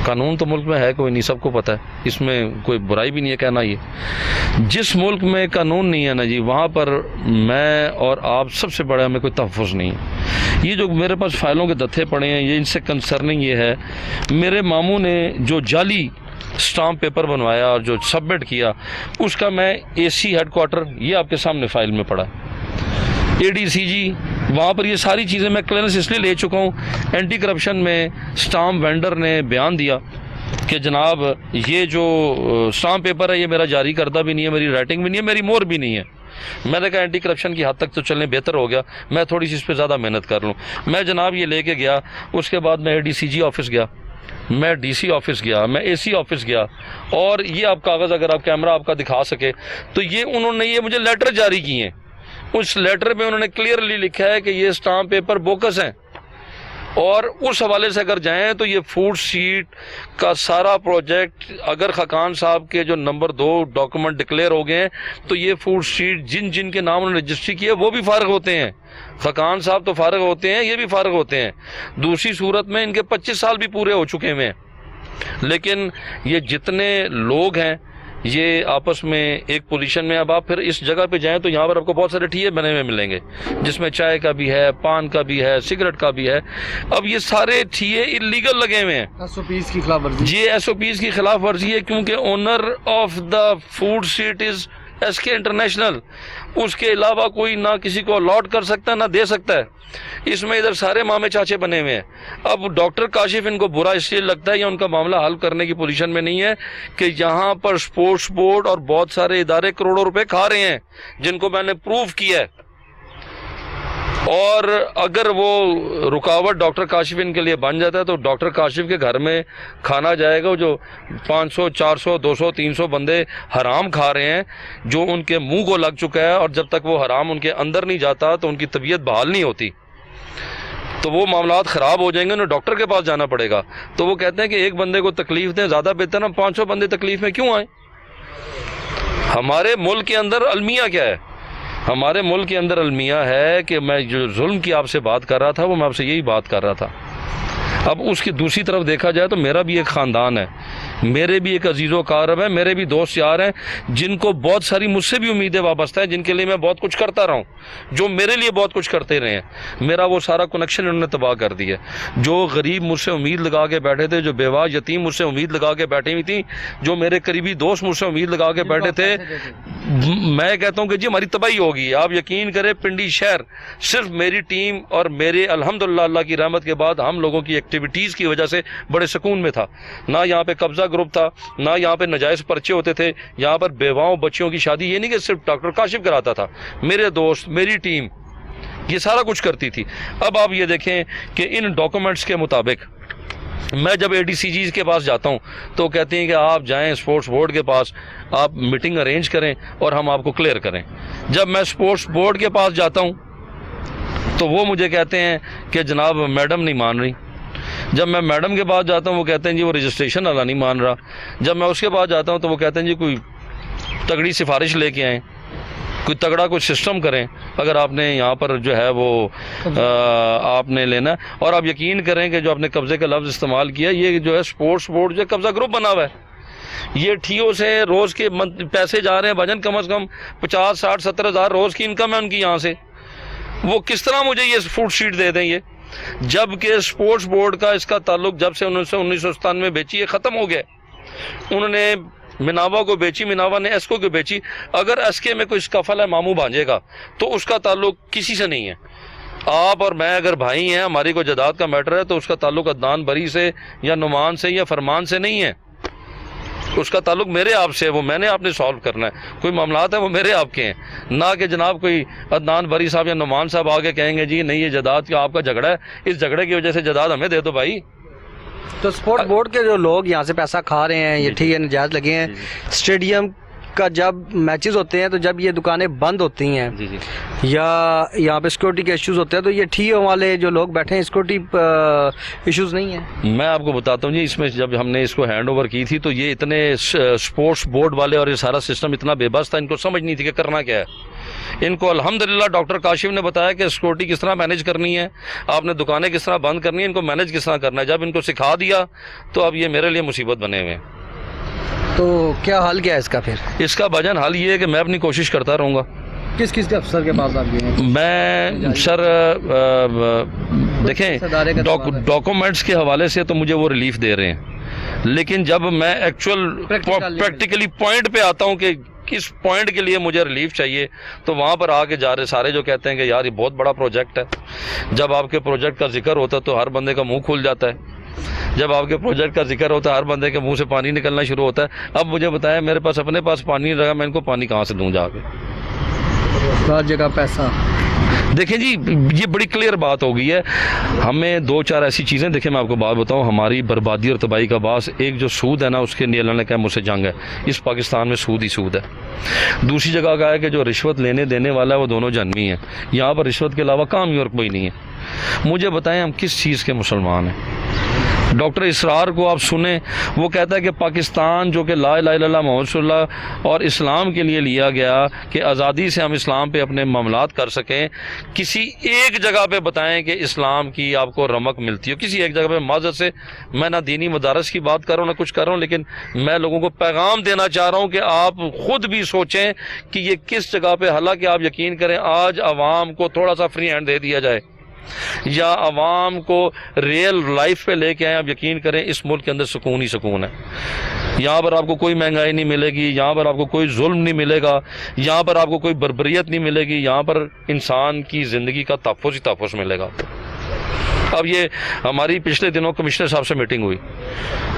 قانون تو ملک میں ہے کوئی نہیں، سب کو پتہ ہے، اس میں کوئی برائی بھی نہیں ہے کہنا۔ یہ جس ملک میں قانون نہیں ہے نا جی، وہاں پر میں اور آپ سب سے بڑا ہمیں کوئی تحفظ نہیں ہے۔ یہ جو میرے پاس فائلوں کے دتھے پڑے ہیں، یہ ان سے کنسرننگ یہ ہے، میرے ماموں نے جو جعلی اسٹامپ پیپر بنوایا اور جو سبمٹ کیا، اس کا میں اے سی ہیڈ کوارٹر، یہ آپ کے سامنے فائل میں پڑا، اے ڈی سی جی، وہاں پر یہ ساری چیزیں میں کلیئرنس اس لیے لے چکا ہوں۔ اینٹی کرپشن میں اسٹامپ وینڈر نے بیان دیا کہ جناب یہ جو اسٹامپ پیپر ہے یہ میرا جاری کردہ بھی نہیں ہے، میری رائٹنگ بھی نہیں ہے، میری مور بھی نہیں ہے۔ میں نے کہا اینٹی کرپشن کی حد تک تو چلنے بہتر ہو گیا، میں تھوڑی سی اس پہ زیادہ محنت کر لوں۔ میں جناب یہ لے کے گیا، اس کے بعد میں اے ڈی سی جی آفس گیا، میں ڈی سی آفس گیا، میں اے سی آفس گیا، اور یہ آپ کاغذ اگر آپ کیمرہ آپ کا دکھا سکے تو یہ انہوں نے یہ مجھے لیٹر جاری کیے ہیں۔ اس لیٹر میں انہوں نے کلیئرلی لکھا ہے کہ یہ اسٹامپ پیپر بوکس ہیں، اور اس حوالے سے اگر جائیں تو یہ فوڈ شیٹ کا سارا پروجیکٹ، اگر خاقان صاحب کے جو نمبر 2 ڈاکومنٹ ڈکلیئر ہو گئے ہیں تو یہ فوڈ شیٹ جن کے نام انہوں نے رجسٹری کیے وہ بھی فارغ ہوتے ہیں۔ خاقان صاحب تو فارغ ہوتے ہیں، یہ بھی فارغ ہوتے ہیں۔ دوسری صورت میں ان کے 25 سال بھی پورے ہو چکے ہیں، لیکن یہ جتنے لوگ ہیں یہ آپس میں ایک پوزیشن میں۔ اب آپ پھر اس جگہ پہ جائیں تو یہاں پر آپ کو بہت سارے ٹھیے بنے ہوئے ملیں گے، جس میں چائے کا بھی ہے، پان کا بھی ہے، سگریٹ کا بھی ہے۔ اب یہ سارے ٹھیے انلیگل لگے ہوئے ہیں، SOPs کی خلاف ورزی۔ یہ SOPs کی خلاف ورزی ہے، کیونکہ owner of the food set is SK international, اس کے علاوہ کوئی نہ کسی کو الاٹ کر سکتا ہے نہ دے سکتا ہے۔ اس میں ادھر سارے مامے چاچے بنے ہوئے ہیں۔ اب ڈاکٹر کاشف ان کو برا اس لیے لگتا ہے یا ان کا معاملہ حل کرنے کی پوزیشن میں نہیں ہے کہ یہاں پر سپورٹس بورڈ اور بہت سارے ادارے کروڑوں روپے کھا رہے ہیں، جن کو میں نے پروف کیا ہے، اور اگر وہ رکاوٹ ڈاکٹر کاشف ان کے لیے بن جاتا ہے تو ڈاکٹر کاشف کے گھر میں کھانا جائے گا جو 500 400 200 300 بندے حرام کھا رہے ہیں، جو ان کے منہ کو لگ چکا ہے، اور جب تک وہ حرام ان کے اندر نہیں جاتا تو ان کی طبیعت بحال نہیں ہوتی، تو وہ معاملات خراب ہو جائیں گے، انہیں ڈاکٹر کے پاس جانا پڑے گا۔ تو وہ کہتے ہیں کہ ایک بندے کو تکلیف دیں، زیادہ بہتر نا 500 بندے تکلیف میں کیوں آئیں۔ ہمارے ملک کے اندر المیہ کیا ہے؟ ہمارے ملک کے اندر المیہ ہے کہ میں جو ظلم کی آپ سے بات کر رہا تھا وہ میں آپ سے یہی بات کر رہا تھا۔ اب اس کی دوسری طرف دیکھا جائے تو میرا بھی ایک خاندان ہے، میرے بھی ایک عزیز و اقارب ہیں، میرے بھی دوست یار ہیں جن کو بہت ساری مجھ سے بھی امیدیں وابستہ ہیں، جن کے لیے میں بہت کچھ کرتا رہا ہوں، جو میرے لیے بہت کچھ کرتے رہے ہیں۔ میرا وہ سارا کنیکشن انہوں نے تباہ کر دیا۔ جو غریب مجھ سے امید لگا کے بیٹھے تھے، جو بیوہ یتیم مجھ سے امید لگا کے بیٹھی ہوئی تھیں، جو میرے قریبی دوست مجھ سے امید لگا کے بیٹھے تھے، میں کہتا ہوں کہ جی ہماری تباہی ہوگی۔ آپ یقین کریں پنڈی شہر صرف میری ٹیم اور میرے الحمدللہ اللہ کی رحمت کے بعد ہم لوگوں کی ایکٹیویٹیز کی وجہ سے بڑے سکون میں تھا۔ نہ یہاں پہ قبضہ گروپ تھا، نہ یہاں پہ ناجائز پرچے ہوتے تھے، یہاں پر بیواؤں بچیوں کی شادی یہ نہیں کہ صرف ڈاکٹر کاشف کراتا تھا، میرے دوست، میری ٹیم یہ سارا کچھ کرتی تھی۔ اب آپ یہ دیکھیں کہ ان ڈاکومنٹس کے مطابق میں جب ADCGs کے پاس جاتا ہوں تو کہتے ہیں کہ آپ جائیں اسپورٹس بورڈ کے پاس، آپ میٹنگ ارینج کریں اور ہم آپ کو کلیئر کریں۔ جب میں اسپورٹس بورڈ کے پاس جاتا ہوں تو وہ مجھے کہتے ہیں کہ جناب میڈم نہیں مان رہی۔ جب میں میڈم کے پاس جاتا ہوں وہ کہتے ہیں جی وہ رجسٹریشن والا نہیں مان رہا۔ جب میں اس کے پاس جاتا ہوں تو وہ کہتے ہیں جی کوئی تگڑی سفارش لے کے آئیں، کوئی تگڑا کوئی سسٹم کریں اگر آپ نے یہاں پر جو ہے وہ آپ نے لینا ہے۔ اور آپ یقین کریں کہ جو آپ نے قبضے کا لفظ استعمال کیا، یہ جو ہے اسپورٹس بورڈ جو قبضہ گروپ بنا ہوا ہے، یہ ٹھیو سے روز کے پیسے جا رہے ہیں بھجن، کم از کم 50 60 70 ہزار روز کی انکم ہے ان کی یہاں سے۔ وہ کس طرح مجھے یہ فوڈ شیٹ دے دیں یہ، جبکہ اسپورٹس بورڈ کا اس کا تعلق جب سے 1997 میں بیچی ہے ختم ہو گیا۔ انہوں نے مناوا کو بیچی، مناوا نے ایسکو کو بیچی۔ اگر ایسکے میں کوئی اسکفل ہے ماموں بھانجے کا تو اس کا تعلق کسی سے نہیں ہے۔ آپ اور میں اگر بھائی ہیں، ہماری کوئی جائیداد کا میٹر ہے تو اس کا تعلق عدنان بری سے یا نعمان سے یا فرمان سے نہیں ہے، اس کا تعلق میرے آپ سے ہے، وہ میں نے آپ نے سالو کرنا ہے۔ کوئی معاملات ہیں وہ میرے آپ کے ہیں، نہ کہ جناب کوئی عدنان بری صاحب یا نعمان صاحب آگے کہیں گے جی نہیں یہ جائیداد کا آپ کا جھگڑا ہے، اس جھگڑے کی وجہ سے جائیداد ہمیں دے دو بھائی۔ تو اسپورٹ بورڈ کے جو لوگ یہاں سے پیسہ کھا رہے ہیں، یہ ٹھیک ہے نجائز لگے ہیں، اسٹیڈیم کا جب میچز ہوتے ہیں تو جب یہ دکانیں بند ہوتی ہیں یا یہاں پہ سیکورٹی کے ایشوز ہوتے ہیں تو یہ ٹھیو والے جو لوگ بیٹھے ہیں سیکورٹی ایشوز نہیں ہیں؟ میں آپ کو بتاتا ہوں جی، اس میں جب ہم نے اس کو ہینڈ اوور کی تھی تو یہ اتنے اسپورٹس بورڈ والے اور یہ سارا سسٹم اتنا بے بس تھا، ان کو سمجھ نہیں تھی کہ کرنا کیا ہے۔ ان کو الحمدللہ ڈاکٹر کاشف نے بتایا کہ سیکورٹی کس طرح مینیج کرنی ہے، آپ نے دکانیں کس طرح بند کرنی ہے، ان کو مینیج کس طرح کرنا ہے۔ جب ان کو سکھا دیا تو اب یہ میرے لیے مصیبت بنے ہوئے ہیں۔ تو کیا حل کیا ہے اس کا پھر؟ اس کا بھجن حل یہ ہے کہ میں اپنی کوشش کرتا رہوں گا۔ کس کس کے افسر کے پاس آپ گئے ہیں؟ میں سر دیکھیں ڈاکومنٹس کے حوالے سے تو مجھے وہ ریلیف دے رہے ہیں، لیکن جب میں ایکچوئل پریکٹیکلی پوائنٹ پہ آتا ہوں کہ کس پوائنٹ کے لیے مجھے ریلیف چاہیے تو وہاں پر آ کے جا رہے سارے جو کہتے ہیں کہ یار یہ بہت بڑا پروجیکٹ ہے۔ جب آپ کے پروجیکٹ کا ذکر ہوتا ہے تو ہر بندے کا منہ کھل جاتا ہے، جب آپ کے پروجیکٹ کا ذکر ہوتا ہے ہر بندے کے منہ سے پانی نکلنا شروع ہوتا ہے۔ اب مجھے بتائیں میرے پاس اپنے پاس پانی نہیں رہا، میں ان کو پانی کہاں سے دوں جا کے؟ ہر جگہ پیسہ۔ دیکھیں جی یہ بڑی کلیئر بات ہو گئی ہے، ہمیں دو چار ایسی چیزیں دیکھیں، میں آپ کو بات بتاؤں، ہماری بربادی اور تباہی کا باعث ایک جو سود ہے نا، اس کے لیے اللہ نے کہا مجھ سے جنگ ہے۔ اس پاکستان میں سود ہی سود ہے۔ دوسری جگہ کہا ہے کہ جو رشوت لینے دینے والا ہے وہ دونوں جہنمی ہیں۔ یہاں پر رشوت کے علاوہ کام ہی اور کوئی نہیں ہے۔ مجھے بتائیں ہم کس چیز کے مسلمان ہیں؟ ڈاکٹر اسرار کو آپ سنیں، وہ کہتا ہے کہ پاکستان جو کہ لا الہ الا اللہ محمد رسول اللہ اور اسلام کے لیے لیا گیا کہ آزادی سے ہم اسلام پہ اپنے معاملات کر سکیں، کسی ایک جگہ پہ بتائیں کہ اسلام کی آپ کو رمق ملتی ہو کسی ایک جگہ پہ؟ معذرت سے میں نہ دینی مدارس کی بات کر رہا ہوں نہ کچھ کر رہا ہوں، لیکن میں لوگوں کو پیغام دینا چاہ رہا ہوں کہ آپ خود بھی سوچیں کہ یہ کس جگہ پہ، حالانکہ آپ یقین کریں آج عوام کو تھوڑا سا فری ہینڈ دے دیا جائے یا عوام کو ریئل لائف پہ لے کے آئیں، آپ یقین کریں اس ملک کے اندر سکون ہی سکون ہے۔ یہاں پر آپ کو کوئی مہنگائی نہیں ملے گی، یہاں پر آپ کو کوئی ظلم نہیں ملے گا، یہاں پر آپ کو کوئی بربریت نہیں ملے گی، یہاں پر انسان کی زندگی کا تحفظ ہی تحفظ ملے گا۔ اب یہ ہماری پچھلے دنوں کمشنر صاحب سے میٹنگ ہوئی،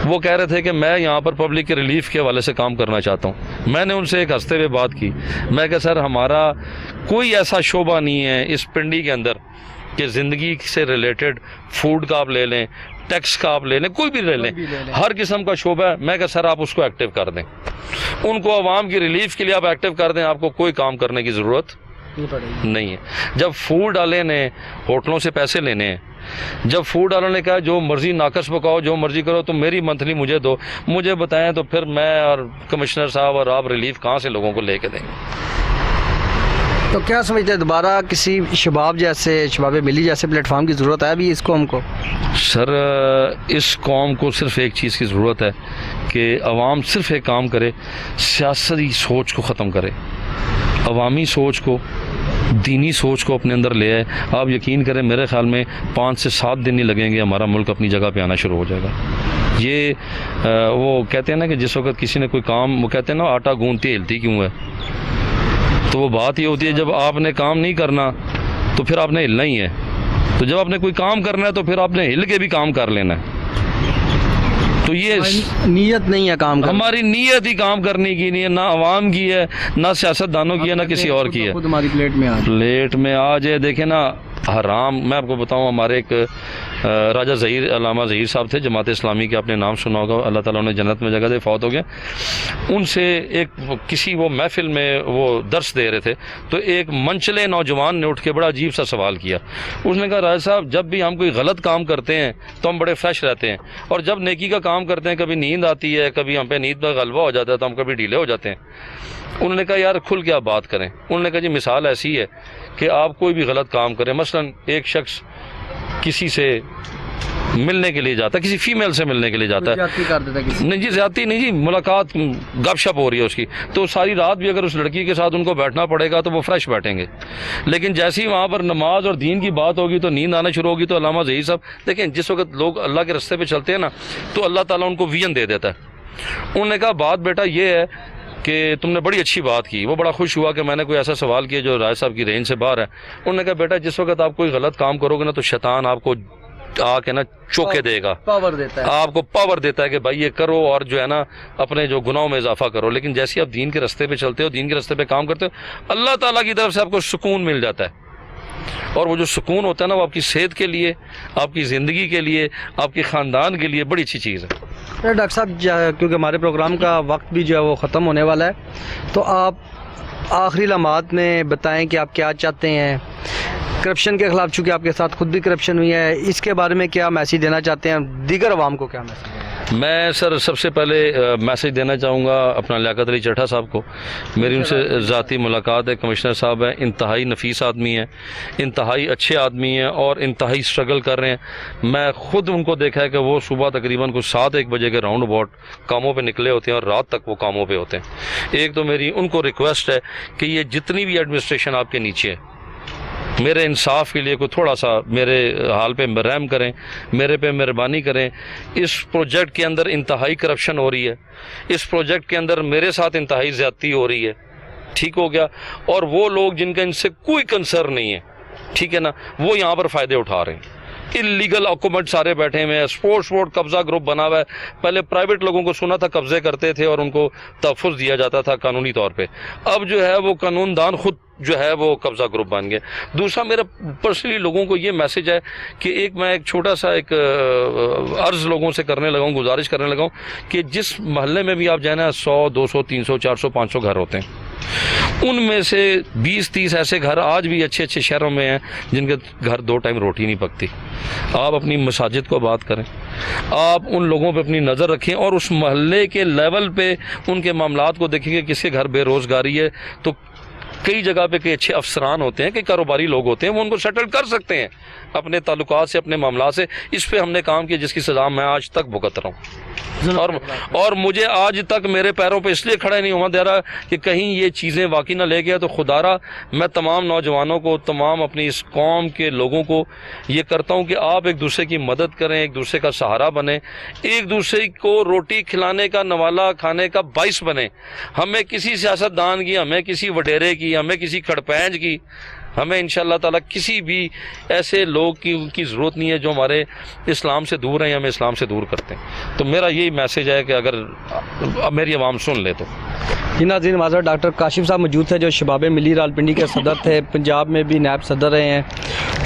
وہ کہہ رہے تھے کہ میں یہاں پر پبلک کے ریلیف کے حوالے سے کام کرنا چاہتا ہوں۔ میں نے ان سے ایک ہنستے ہوئے بات کی، میں کہ سر ہمارا کوئی ایسا شعبہ نہیں ہے اس پنڈی کے اندر کہ زندگی سے ریلیٹڈ فوڈ کا آپ لے لیں، ٹیکس کا آپ لے لیں، کوئی بھی لے لیں، ہر قسم کا شعبہ ہے۔ میں کہ سر آپ اس کو ایکٹیو کر دیں، ان کو عوام کی ریلیف کے لیے آپ ایکٹیو کر دیں، آپ کو کوئی کام کرنے کی ضرورت نہیں ہے۔ جب فوڈ والے نے ہوٹلوں سے پیسے لینے ہیں، جب فوڈ والوں نے کہا جو مرضی ناقص پکاؤ، جو مرضی کرو، تو میری منتھلی مجھے دو، مجھے بتائیں تو پھر میں اور کمشنر صاحب اور آپ ریلیف کہاں سے لوگوں کو لے کے دیں گے؟ تو کیا سمجھتے ہیں دوبارہ کسی شباب جیسے شباب ملی جیسے پلیٹ فارم کی ضرورت ہے ابھی اس قوم کو؟ سر اس قوم کو صرف ایک چیز کی ضرورت ہے کہ عوام صرف ایک کام کرے، سیاسی سوچ کو ختم کرے، عوامی سوچ کو، دینی سوچ کو اپنے اندر لے آئے۔ آپ یقین کریں میرے خیال میں 5 سے 7 دن نہیں لگیں گے، ہمارا ملک اپنی جگہ پہ آنا شروع ہو جائے گا۔ یہ وہ کہتے ہیں نا کہ جس وقت کسی نے کوئی کام، وہ کہتے ہیں نا آٹا گوندتی ہلتی کیوں ہے، تو وہ بات یہ ہوتی ہے جب آپ نے کام نہیں کرنا تو پھر آپ نے ہلنا ہی ہے، تو جب آپ نے کوئی کام کرنا ہے تو پھر آپ نے ہل کے بھی کام کر لینا ہے۔ تو یہ نیت نہیں ہے کام کرنے، ہماری نیت ہی کام کرنے کی نہیں ہے، نہ عوام کی ہے، نہ سیاست دانوں کی ہے، نہ کسی اور کی ہے۔ تمہاری پلیٹ میں آ جائے، دیکھیں نا حرام. میں آپ کو بتاؤں, ہمارے ایک راجہ ظہیر, علامہ ظہیر صاحب تھے, جماعت اسلامی کے, آپ نے نام سنا ہوگا, اللہ تعالیٰ نے جنت میں جگہ دے, فوت ہو گئے. ان سے ایک کسی وہ محفل میں وہ درس دے رہے تھے, تو ایک منچلے نوجوان نے اٹھ کے بڑا عجیب سا سوال کیا. اس نے کہا راجہ صاحب, جب بھی ہم کوئی غلط کام کرتے ہیں تو ہم بڑے فریش رہتے ہیں, اور جب نیکی کا کام کرتے ہیں کبھی نیند آتی ہے, کبھی ہم پہ نیند کا غلبہ ہو جاتا ہے, تو ہم کبھی ڈھیلے ہو جاتے ہیں. انہوں نے کہا یار کھل کے آپ بات کریں. انہوں نے کہا جی مثال ایسی ہے کہ آپ کوئی بھی غلط کام کریں, مثلا ایک شخص کسی سے ملنے کے لیے جاتا ہے, کسی فیمیل سے ملنے کے لیے جاتا ہے, نہیں جی زیادتی نہیں جی, ملاقات گپ شپ ہو رہی ہے اس کی, تو ساری رات بھی اگر اس لڑکی کے ساتھ ان کو بیٹھنا پڑے گا تو وہ فریش بیٹھیں گے. لیکن جیسے ہی وہاں پر نماز اور دین کی بات ہوگی تو نیند آنا شروع ہوگی. تو علامہ ظہیر صاحب دیکھیں, جس وقت لوگ اللہ کے راستے پہ چلتے ہیں نا, تو اللہ تعالیٰ ان کو ویژن دے دیتا ہے. انہوں نے کہا بات بیٹا یہ ہے کہ تم نے بڑی اچھی بات کی. وہ بڑا خوش ہوا کہ میں نے کوئی ایسا سوال کیا جو راج صاحب کی رینج سے باہر ہے. انہوں نے کہا بیٹا جس وقت آپ کوئی غلط کام کرو گے نا, تو شیطان آپ کو آ کے نا چوکے دے گا, پاور دیتا ہے, آپ کو پاور دیتا ہے کہ بھائی یہ کرو, اور جو ہے نا اپنے جو گناہوں میں اضافہ کرو. لیکن جیسے آپ دین کے راستے پہ چلتے ہو, دین کے راستے پہ کام کرتے ہو, اللہ تعالیٰ کی طرف سے آپ کو سکون مل جاتا ہے. اور وہ جو سکون ہوتا ہے نا, وہ آپ کی صحت کے لیے, آپ کی زندگی کے لیے, آپ کے خاندان کے لیے بڑی اچھی چیز ہے. ڈاکٹر صاحب کیونکہ ہمارے پروگرام کا وقت بھی جو ہے وہ ختم ہونے والا ہے, تو آپ آخری لمحات میں بتائیں کہ آپ کیا چاہتے ہیں کرپشن کے خلاف, چونکہ آپ کے ساتھ خود بھی کرپشن ہوئی ہے, اس کے بارے میں کیا میسیج دینا چاہتے ہیں, دیگر عوام کو کیا میسیج دینا؟ میں سر سب سے پہلے میسیج دینا چاہوں گا اپنا لیاقت علی چٹھا صاحب کو. میری ان سے ذاتی ملاقات ہے. کمشنر صاحب ہیں, انتہائی نفیس آدمی ہیں, انتہائی اچھے آدمی ہیں, اور انتہائی اسٹرگل کر رہے ہیں. میں خود ان کو دیکھا ہے کہ وہ صبح تقریباً کچھ 7-1 بجے کے راؤنڈ اباؤٹ کاموں پہ نکلے ہوتے ہیں, اور رات تک وہ کاموں پہ ہوتے ہیں. ایک تو میری ان کو ریکویسٹ ہے کہ یہ جتنی بھی ایڈمنسٹریشن آپ کے نیچے ہے, میرے انصاف کے لیے کوئی تھوڑا سا میرے حال پہ رحم کریں, میرے پہ مہربانی کریں. اس پروجیکٹ کے اندر انتہائی کرپشن ہو رہی ہے, اس پروجیکٹ کے اندر میرے ساتھ انتہائی زیادتی ہو رہی ہے, ٹھیک ہو گیا, اور وہ لوگ جن کا ان سے کوئی کنسرن نہیں ہے, ٹھیک ہے نا, وہ یہاں پر فائدے اٹھا رہے ہیں. انلیگل آکومنٹ سارے بیٹھے ہوئے ہیں. اسپورٹ قبضہ گروپ بنا ہوا ہے. پہلے پرائیویٹ لوگوں کو سنا تھا قبضے کرتے تھے اور ان کو تحفظ دیا جاتا تھا قانونی طور پہ, اب جو ہے وہ قانون دان خود جو ہے وہ قبضہ گروپ بن گئے. دوسرا میرا پرسنلی لوگوں کو یہ میسج ہے کہ میں ایک چھوٹا سا ایک عرض لوگوں سے کرنے لگا ہوں, گزارش کرنے لگا ہوں کہ جس محلے میں بھی آپ جائیں نا 100 200 300 400 500 گھر ہوتے ہیں, ان میں سے 20-30 ایسے گھر آج بھی اچھے شہروں میں ہیں جن کے گھر 2 ٹائم روٹی نہیں پکتی. آپ اپنی مساجد کو بات کریں, آپ ان لوگوں پہ اپنی نظر رکھیں, اور اس محلے کے لیول پہ ان کے معاملات کو دیکھیں کہ کس کے گھر بے روزگاری ہے. تو کئی جگہ پہ کئی اچھے افسران ہوتے ہیں, کئی کاروباری لوگ ہوتے ہیں, وہ ان کو سیٹل کر سکتے ہیں اپنے تعلقات سے, اپنے معاملات سے. اس پہ ہم نے کام کیا جس کی سزا میں آج تک بھگت رہا ہوں, اور مجھے آج تک میرے پیروں پہ اس لیے کھڑا نہیں ہوا دے رہا کہ کہیں یہ چیزیں واقعی نہ لے گیا. تو خدا را میں تمام نوجوانوں کو, تمام اپنی اس قوم کے لوگوں کو یہ کرتا ہوں کہ آپ ایک دوسرے کی مدد کریں, ایک دوسرے کا سہارا بنیں, ایک دوسرے کو روٹی کھلانے کا, نوالا کھانے کا باعث بنیں. ہمیں کسی سیاستدان کی, ہمیں کسی وڈیرے کی, ہمیں کسی کھڑپینج کی, ہمیں انشاءاللہ تعالیٰ کسی بھی ایسے لوگ کی ضرورت نہیں ہے جو ہمارے اسلام سے دور ہیں یا ہمیں اسلام سے دور کرتے ہیں. تو میرا یہی میسج ہے کہ اگر میری عوام سن لے تو. جی ناظرین، معذرت ڈاکٹر کاشف صاحب موجود تھے جو شباب ملی راولپنڈی کے صدر تھے, پنجاب میں بھی نائب صدر رہے ہیں,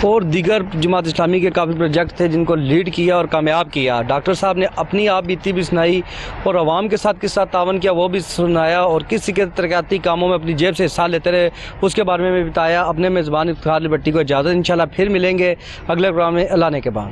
اور دیگر جماعت اسلامی کے کافی پروجیکٹ تھے جن کو لیڈ کیا اور کامیاب کیا. ڈاکٹر صاحب نے اپنی آپ بیتی بھی سنائی, اور عوام کے ساتھ کس طرح تعاون کیا وہ بھی سنایا, اور کس کے ترقیاتی کاموں میں اپنی جیب سے حصہ لیتے رہے اس کے بارے میں بھی بتایا. اپنے میزبان افتخار علی بٹی کو اجازت, انشاءاللہ پھر ملیں گے اگلے پروگرام میں اللہ نے کے بعد.